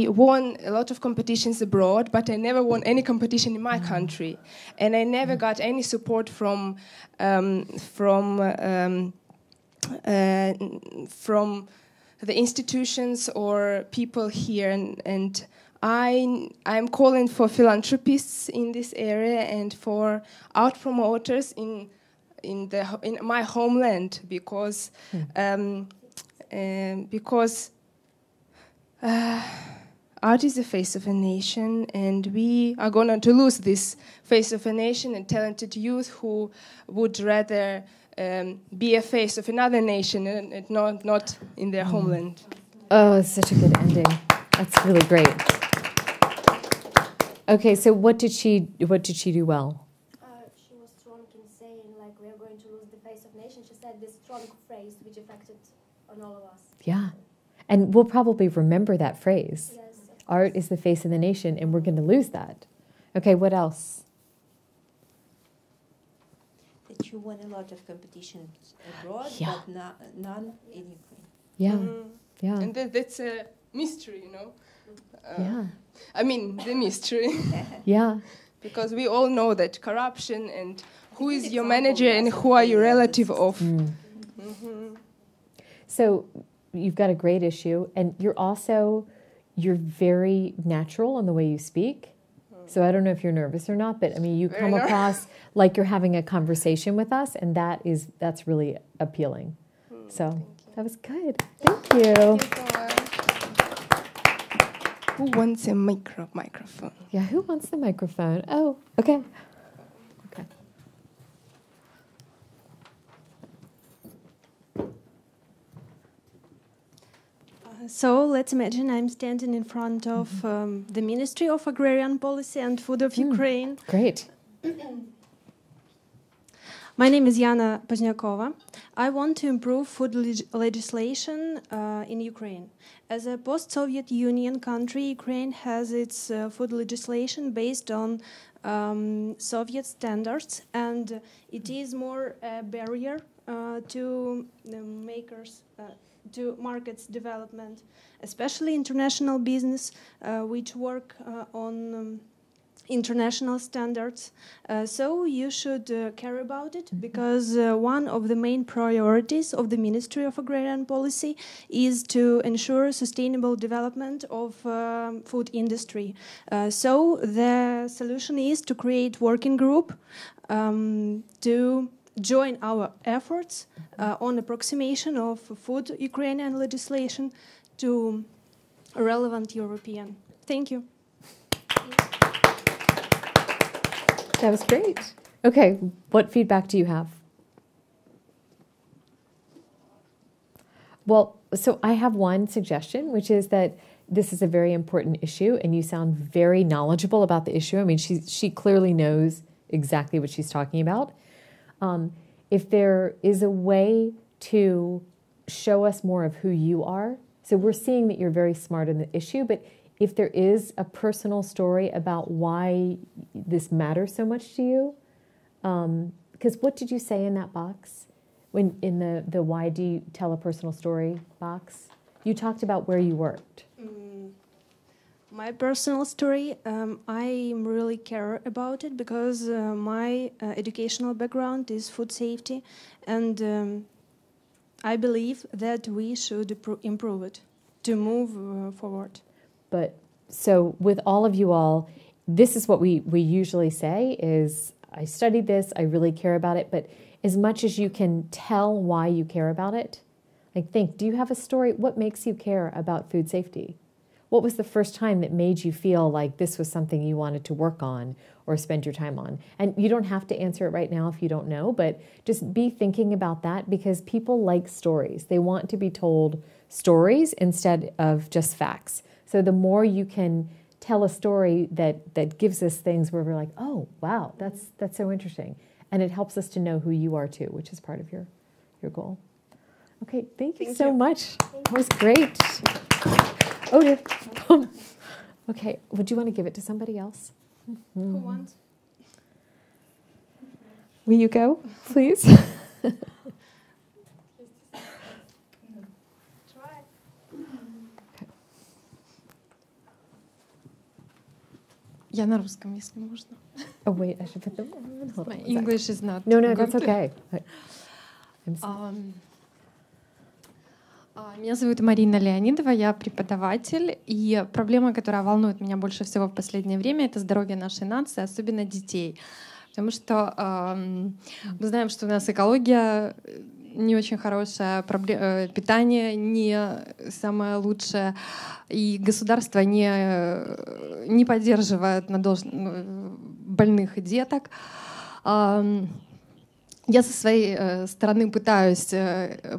won a lot of competitions abroad, but I never won any competition in my country, and I never got any support from the institutions or people here, and I'm calling for philanthropists in this area and for art promoters in my homeland, because art is the face of a nation, and we are going to lose this face of a nation and talented youth who would rather be a face of another nation and not in their homeland. Oh, it's such a good ending. That's really great. Okay, so what did she do well? She was strong in saying, like, we are going to lose the face of nation. She said this strong phrase which affected on all of us. Yeah, and we'll probably remember that phrase. Yes. Art is the face of the nation, and we're going to lose that. Okay, what else? That you won a lot of competitions abroad, Yeah. but none in Ukraine. Yeah, yeah. And that's a mystery, you know. Yeah. I mean, the mystery. Yeah. Because we all know that corruption and who is your manager and who are you relative of. So you've got a great issue, and you're very natural in the way you speak. So I don't know if you're nervous or not, but I mean, you Very come across like you're having a conversation with us, and that's really appealing. So that was good. Thank you. Thank you so much. Who wants a microphone? Yeah, who wants the microphone? Oh, okay. Okay. So let's imagine I'm standing in front of the Ministry of Agrarian Policy and Food of Ukraine. Great. My name is Yana Poznyakova. I want to improve food legislation in Ukraine. As a post-Soviet Union country, Ukraine has its food legislation based on Soviet standards, and it is more a barrier to to markets development, especially international business, which work on international standards. So you should care about it, because one of the main priorities of the Ministry of Agrarian Policy is to ensure sustainable development of food industry. So the solution is to create working group to join our efforts on approximation of food Ukrainian legislation to relevant European. Thank you. That was great. Okay, what feedback do you have? Well, so I have one suggestion, which is that this is a very important issue, and you sound very knowledgeable about the issue. I mean, she clearly knows exactly what she's talking about. If there is a way to show us more of who you are, so we're seeing that you're very smart in the issue, but if there is a personal story about why this matters so much to you, because what did you say in that box? When in the why do you tell a personal story box? You talked about where you worked. My personal story, I really care about it because my educational background is food safety, and I believe that we should improve it to move forward. But so with all of you all, this is what we usually say is, I studied this, I really care about it, but as much as you can tell why you care about it, like think, do you have a story? What makes you care about food safety? What was the first time that made you feel like this was something you wanted to work on or spend your time on? And you don't have to answer it right now if you don't know, but just be thinking about that because people like stories. They want to be told stories instead of just facts. So the more you can tell a story that gives us things where we're like, oh, wow, that's so interesting. And it helps us to know who you are too, which is part of your goal. Okay, thank you so much. That was great. Oh, dear. Okay, would you want to give it to somebody else? Who wants? Will you go, please? Я на русском, если можно. Oh, wait, I should put them on. Hold My on. English is not No, good. that's okay. Меня зовут Марина Леонидова, я преподаватель, и проблема, которая волнует меня больше всего в последнее время, это здоровье нашей нации, особенно детей. Потому что мы знаем, что у нас экология не очень хорошая, питание не самое лучшее, и государство не поддерживает больных деток. Я со своей стороны пытаюсь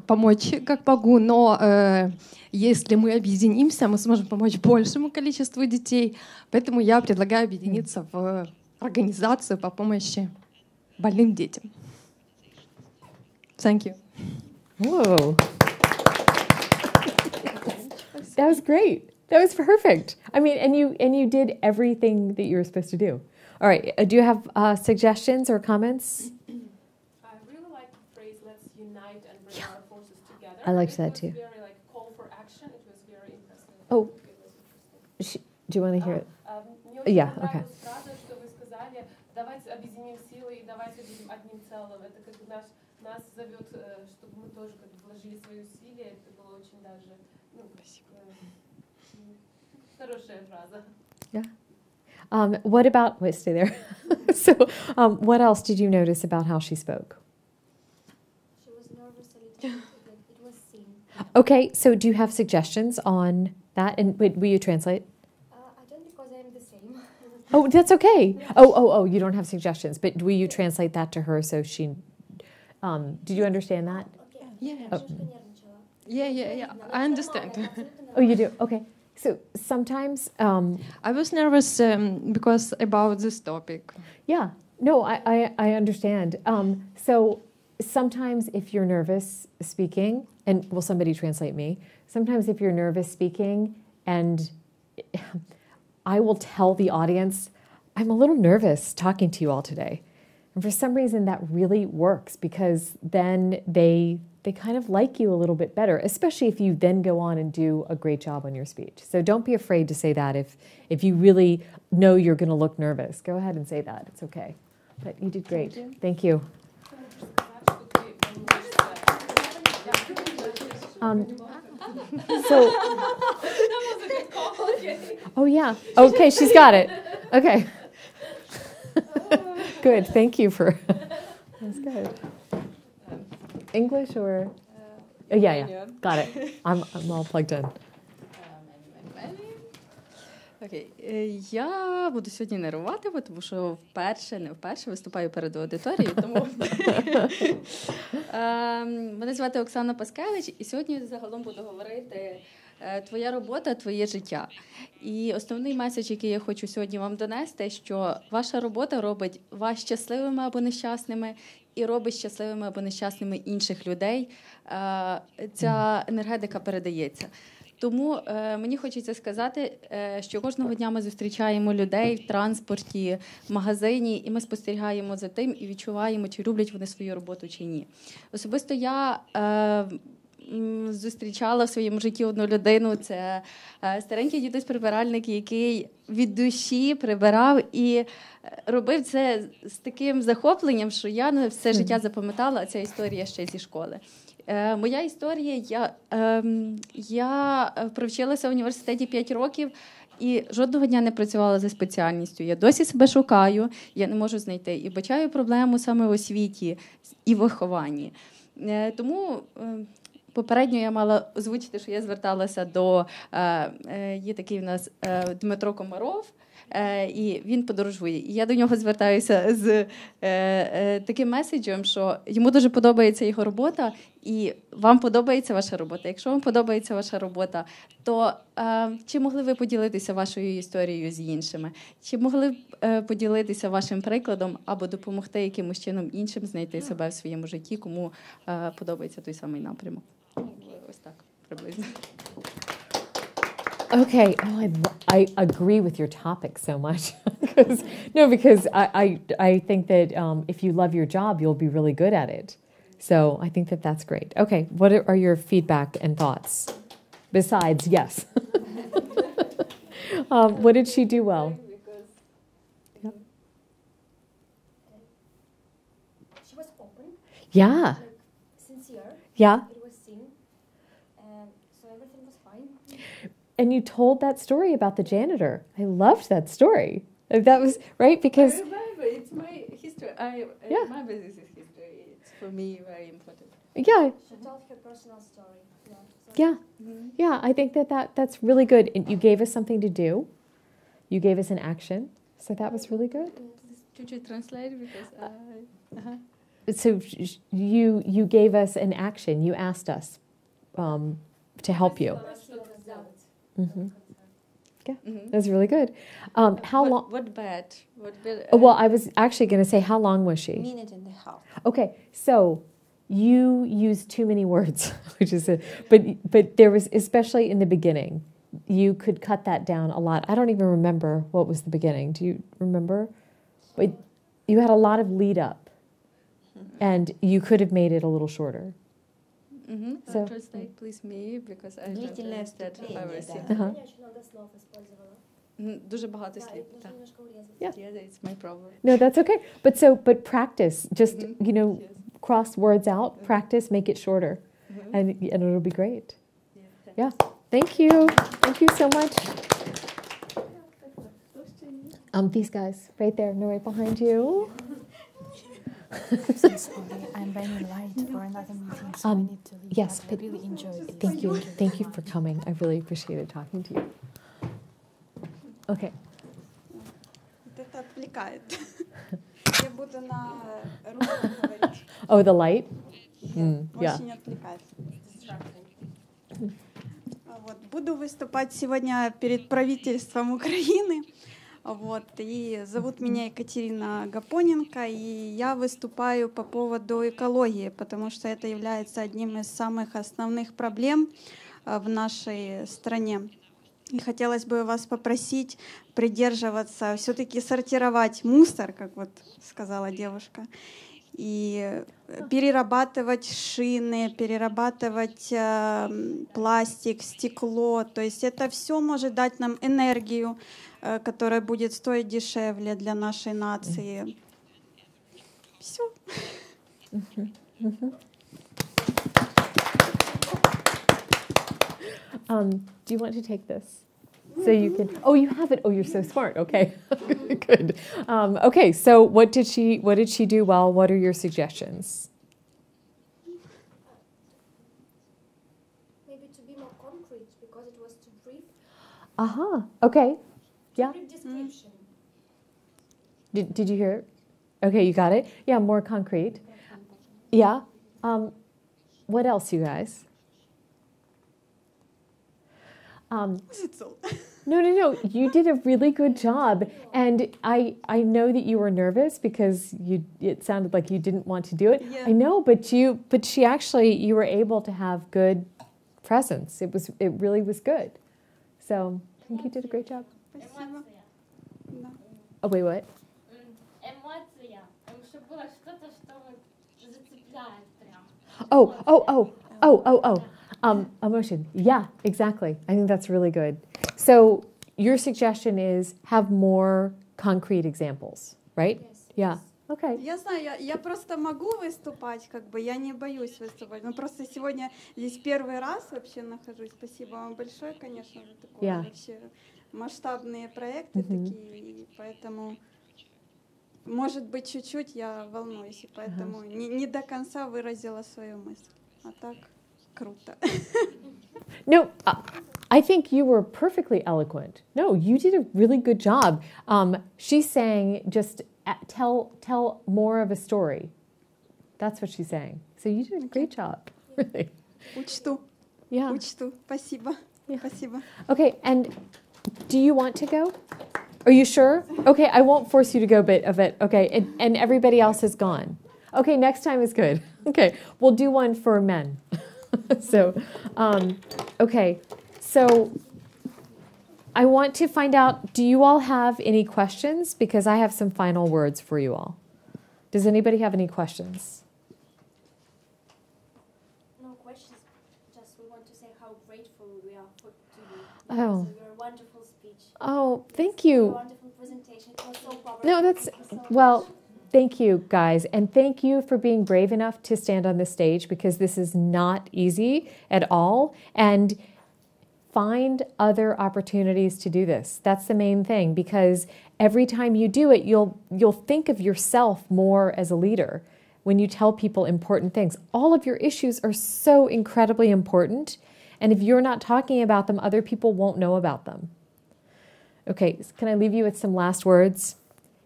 помочь как могу, но если мы объединимся, мы сможем помочь большему количеству детей. Поэтому я предлагаю объединиться в организацию по помощи больным детям. Thank you. Whoa. That was great. That was perfect. I mean, and you did everything that you were supposed to do. All right. Do you have suggestions or comments? I liked that too. Very like call for action. It was very impressive. Oh, do you want to hear it? Yeah. Okay. Фраза, что вы сказали, давайте объединим силы и давайте будем одним целым. Это как бы нас зовет, чтобы мы тоже как бы вложили свои усилия. Это было очень даже хорошая фраза. Yeah. What about? Wait, stay there. So, what else did you notice about how she spoke? She was nervous a little bit. Okay, so do you have suggestions on that? And wait, will you translate? I don't because I'm the same. Oh, that's okay. Oh, you don't have suggestions, but will you translate that to her so she... did you understand that? Okay. Yeah. Oh. Yeah. I understand. Oh, you do? Okay. So sometimes... I was nervous because about this topic. Yeah. No, I understand. So sometimes if you're nervous speaking, and will somebody translate me? Sometimes if you're nervous speaking, and I will tell the audience, I'm a little nervous talking to you all today. And for some reason that really works because then they kind of like you a little bit better, especially if you then go on and do a great job on your speech. So don't be afraid to say that if you really know you're going to look nervous. Go ahead and say that. It's okay. But you did great. Thank you. Oh yeah. Okay, she's got it. Okay. Good. Thank you for. That's good. English or? Yeah. Got it. I'm all plugged in. Окей. Я буду сьогодні нервувати, тому що не вперше виступаю перед аудиторією. Тому мене звати Оксана Паскевич, і сьогодні загалом буду говорити «Твоя робота, твоє життя». І основний меседж, який я хочу сьогодні вам донести, що ваша робота робить вас щасливими або нещасними, і робить щасливими або нещасними інших людей. Ця енергетика передається. Тому мені хочеться сказати, що кожного дня ми зустрічаємо людей в транспорті, в магазині, і ми спостерігаємо за тим і відчуваємо, чи люблять вони свою роботу, чи ні. Особисто я зустрічала в своєму житті одну людину. Це старенький дідусь-прибиральник, який від душі прибирав і робив це з таким захопленням, що я на все життя запам'ятала ця історія ще зі школи. Моя історія, я провчилася в університеті 5 років і жодного дня не працювала за спеціальністю. Я досі себе шукаю, я не можу знайти. І бачаю проблему саме в освіті і в вихованні. Тому попередньо я мала озвучити, що я зверталася до, є такий в нас Дмитро Комаров, і він подорожує. І я до нього звертаюся з таким меседжем, що йому дуже подобається його робота, і вам подобається ваша робота. Якщо вам подобається ваша робота, то чи могли ви поділитися вашою історією з іншими? Чи могли б поділитися вашим прикладом або допомогти якимось чином іншим знайти себе в своєму житті, кому подобається той самий напрямок? Ось так, приблизно. Okay, I agree with your topic so much. because I think that if you love your job, you'll be really good at it. So I think that that's great. Okay, what are your feedback and thoughts? Besides, yes. What did she do well? She was open. Yeah. Sincere. Yeah. It was seen. So everything was fine. And you told that story about the janitor. I loved that story. That was right because I remember, it's my history. My business is history. It's for me very important. Yeah. She told her personal story. Yeah. Yeah, I think that's really good. And you gave us something to do. You gave us an action. So that was really good. Could you translate? Because So you gave us an action. You asked us to help you. Mm-hmm. Yeah, that's really good. How long? What bad? Well, I was actually going to say, how long was she? Minute and a half. Okay, so you used too many words, which is but there was, especially in the beginning, you could cut that down a lot. I don't even remember what was the beginning. Do you remember? But you had a lot of lead up, and you could have made it a little shorter. So translate, please, me, because I don't understand everything. Дуже багато слів. Yeah, it's my problem. No, that's okay. But practice. Just cross words out. Practice. Make it shorter, and it'll be great. Yeah. Thank you. Thank you so much. These guys right there, no, right behind you. I'm so sorry. I'm running late for another meeting, so I need to leave. Yes, but I really enjoyed this. Thank you. Thank you for coming. I really appreciated talking to you. Okay. Это отвлекает. Я буду на русском говорить. Oh, the light? Yeah. Очень отвлекает. Вот. Буду выступать сегодня перед правительством Украины. Вот. И зовут меня Екатерина Гапоненко, и я выступаю по поводу экологии, потому что это является одним из самых основных проблем в нашей стране. И хотелось бы вас попросить придерживаться, все-таки сортировать мусор, как вот сказала девушка, и перерабатывать шины, перерабатывать пластик, стекло. То есть это все может дать нам энергию, которая будет стоить дешевле для нашей нации. Все. Do you want to take this? So you can. Oh, you have it. Oh, you're so smart. Okay, good. Okay, so what did she do well? What are your suggestions? Maybe to be more concrete because it was too brief. Okay. Yeah. Brief description. Did you hear it? Okay, you got it. Yeah, more concrete. Yeah. What else, you guys? No. You did a really good job, and I know that you were nervous because it sounded like you didn't want to do it. Yeah. I know, but you were able to have good presence. It really was good. So I think you did a great job. Oh wait, what? Эмоция. Чтобы было что-то, что вот зацепляет прям. Emotion. Yeah, exactly. I think that's really good. So your suggestion is have more concrete examples, right? Yes. Yeah. Okay. Я знаю, я просто могу выступать, как бы я не боюсь выступать. Но просто сегодня здесь первый раз вообще нахожусь. Спасибо вам большое, конечно, за такое вообще масштабные проекты такие, и поэтому, может быть, чуть-чуть я волнуюсь, и поэтому не до конца выразила свою мысль. А так круто. No, I think you were perfectly eloquent. No, you did a really good job. She's saying just tell more of a story. That's what she's saying. So you did a great job, really. Учту. Yeah. Учту. Спасибо. Спасибо. Okay, and do you want to go? Are you sure? Okay, I won't force you to go, but okay, and everybody else has gone. Okay, next time is good. Okay, we'll do one for men. So, okay, so I want to find out, do you all have any questions? Because I have some final words for you all. Does anybody have any questions? No questions, just we want to say how grateful we are to you. Oh. Your wonderful speech. Oh, thank you. Your wonderful presentation. It was so powerful. No, that's, well, thank you, guys. And thank you for being brave enough to stand on the stage, because this is not easy at all. And find other opportunities to do this. That's the main thing, because every time you do it, you'll think of yourself more as a leader when you tell people important things. All of your issues are so incredibly important. And if you're not talking about them, other people won't know about them. Okay, can I leave you with some last words?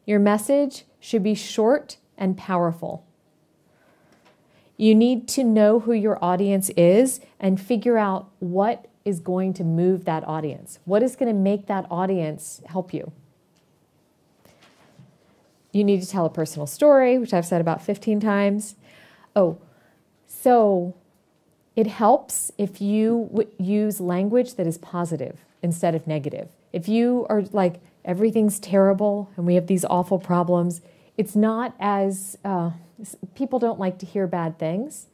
Your message should be short and powerful. You need to know who your audience is and figure out what is going to move that audience. What is going to make that audience help you? You need to tell a personal story, which I've said about 15 times. Oh, so it helps if you use language that is positive instead of negative. If you are like, everything's terrible and we have these awful problems, it's not as, people don't like to hear bad things.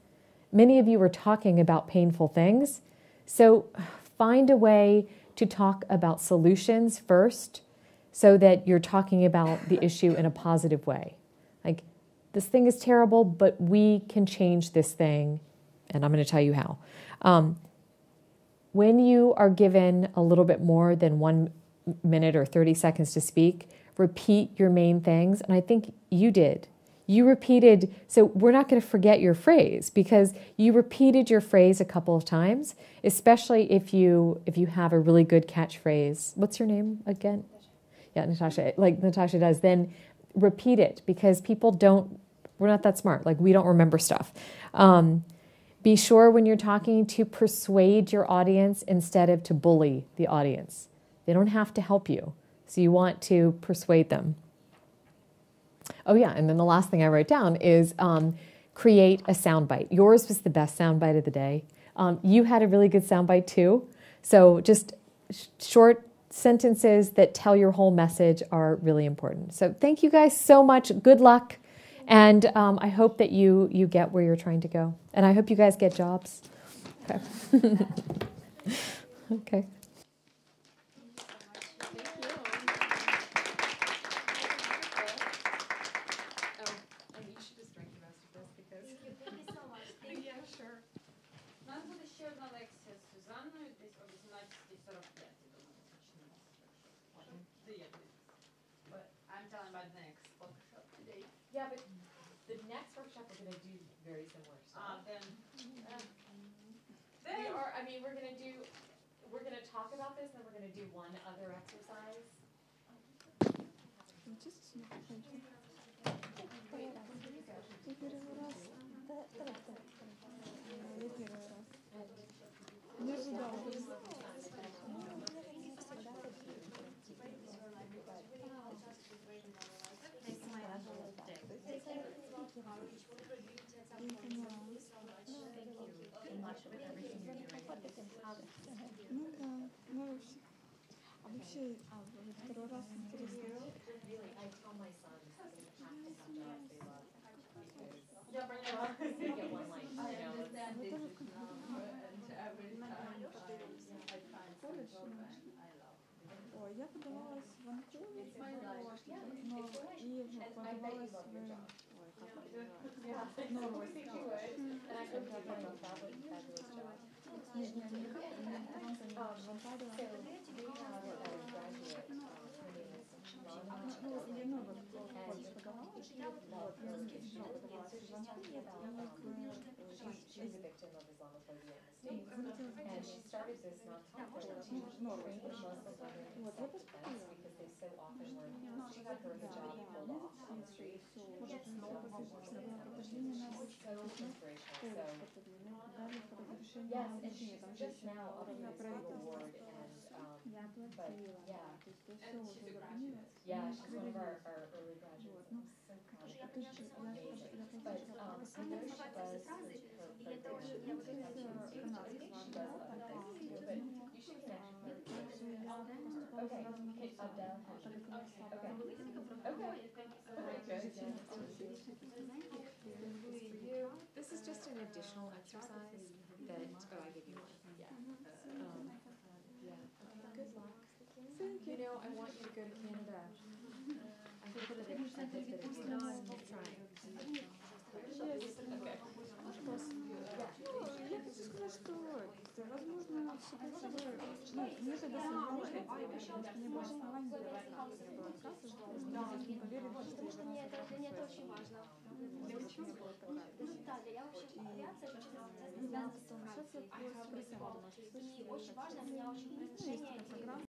Many of you are talking about painful things. So find a way to talk about solutions first so that you're talking about the issue in a positive way. Like, this thing is terrible, but we can change this thing, and I'm going to tell you how. When you are given a little bit more than 1 minute or 30 seconds to speak, repeat your main things, and I think you did. You repeated, so we're not going to forget your phrase, because you repeated your phrase a couple of times, especially if you have a really good catchphrase. What's your name again? Yeah, Natasha, like Natasha does. Then repeat it, because we're not that smart. Like, we don't remember stuff. Be sure when you're talking to persuade your audience instead of to bully the audience. They don't have to help you, so you want to persuade them. Oh yeah, and then the last thing I wrote down is create a soundbite. Yours was the best soundbite of the day. You had a really good soundbite too. So just short sentences that tell your whole message are really important. So thank you guys so much. Good luck. And I hope that you get where you're trying to go. And I hope you guys get jobs. Okay. Okay. Нам буде ще одна лекція з Сюзанною десь о 18:45. But I'm telling about the next workshop today. Yeah, but the next workshop we're going to do very similar stuff. We're going to talk about this, and then we're going to do one other exercise. подавалась в... Ой, как это называется? Нижняя мира, он занимался Just now up in the award and but yeah. Yeah, she's one of our early graduates. I'm so proud of her. She's amazing. But there she does her program. She does Advocacy, but you should connect with her. Okay, Adele has okay. Okay, good. This is just an additional exercise that I give you one. Yeah. Yeah. Good luck. You know, I want you to go to Canada. I hope that it keeps trying. Okay. Я хочу сказать, что возможно считать собой, мне тогда сыграло это, потому что не было оснований давать нам отказ, что не поверить, что я Для меня это очень важно. Да, я вообще авиация, связана с авиацией. И очень важно, меня очень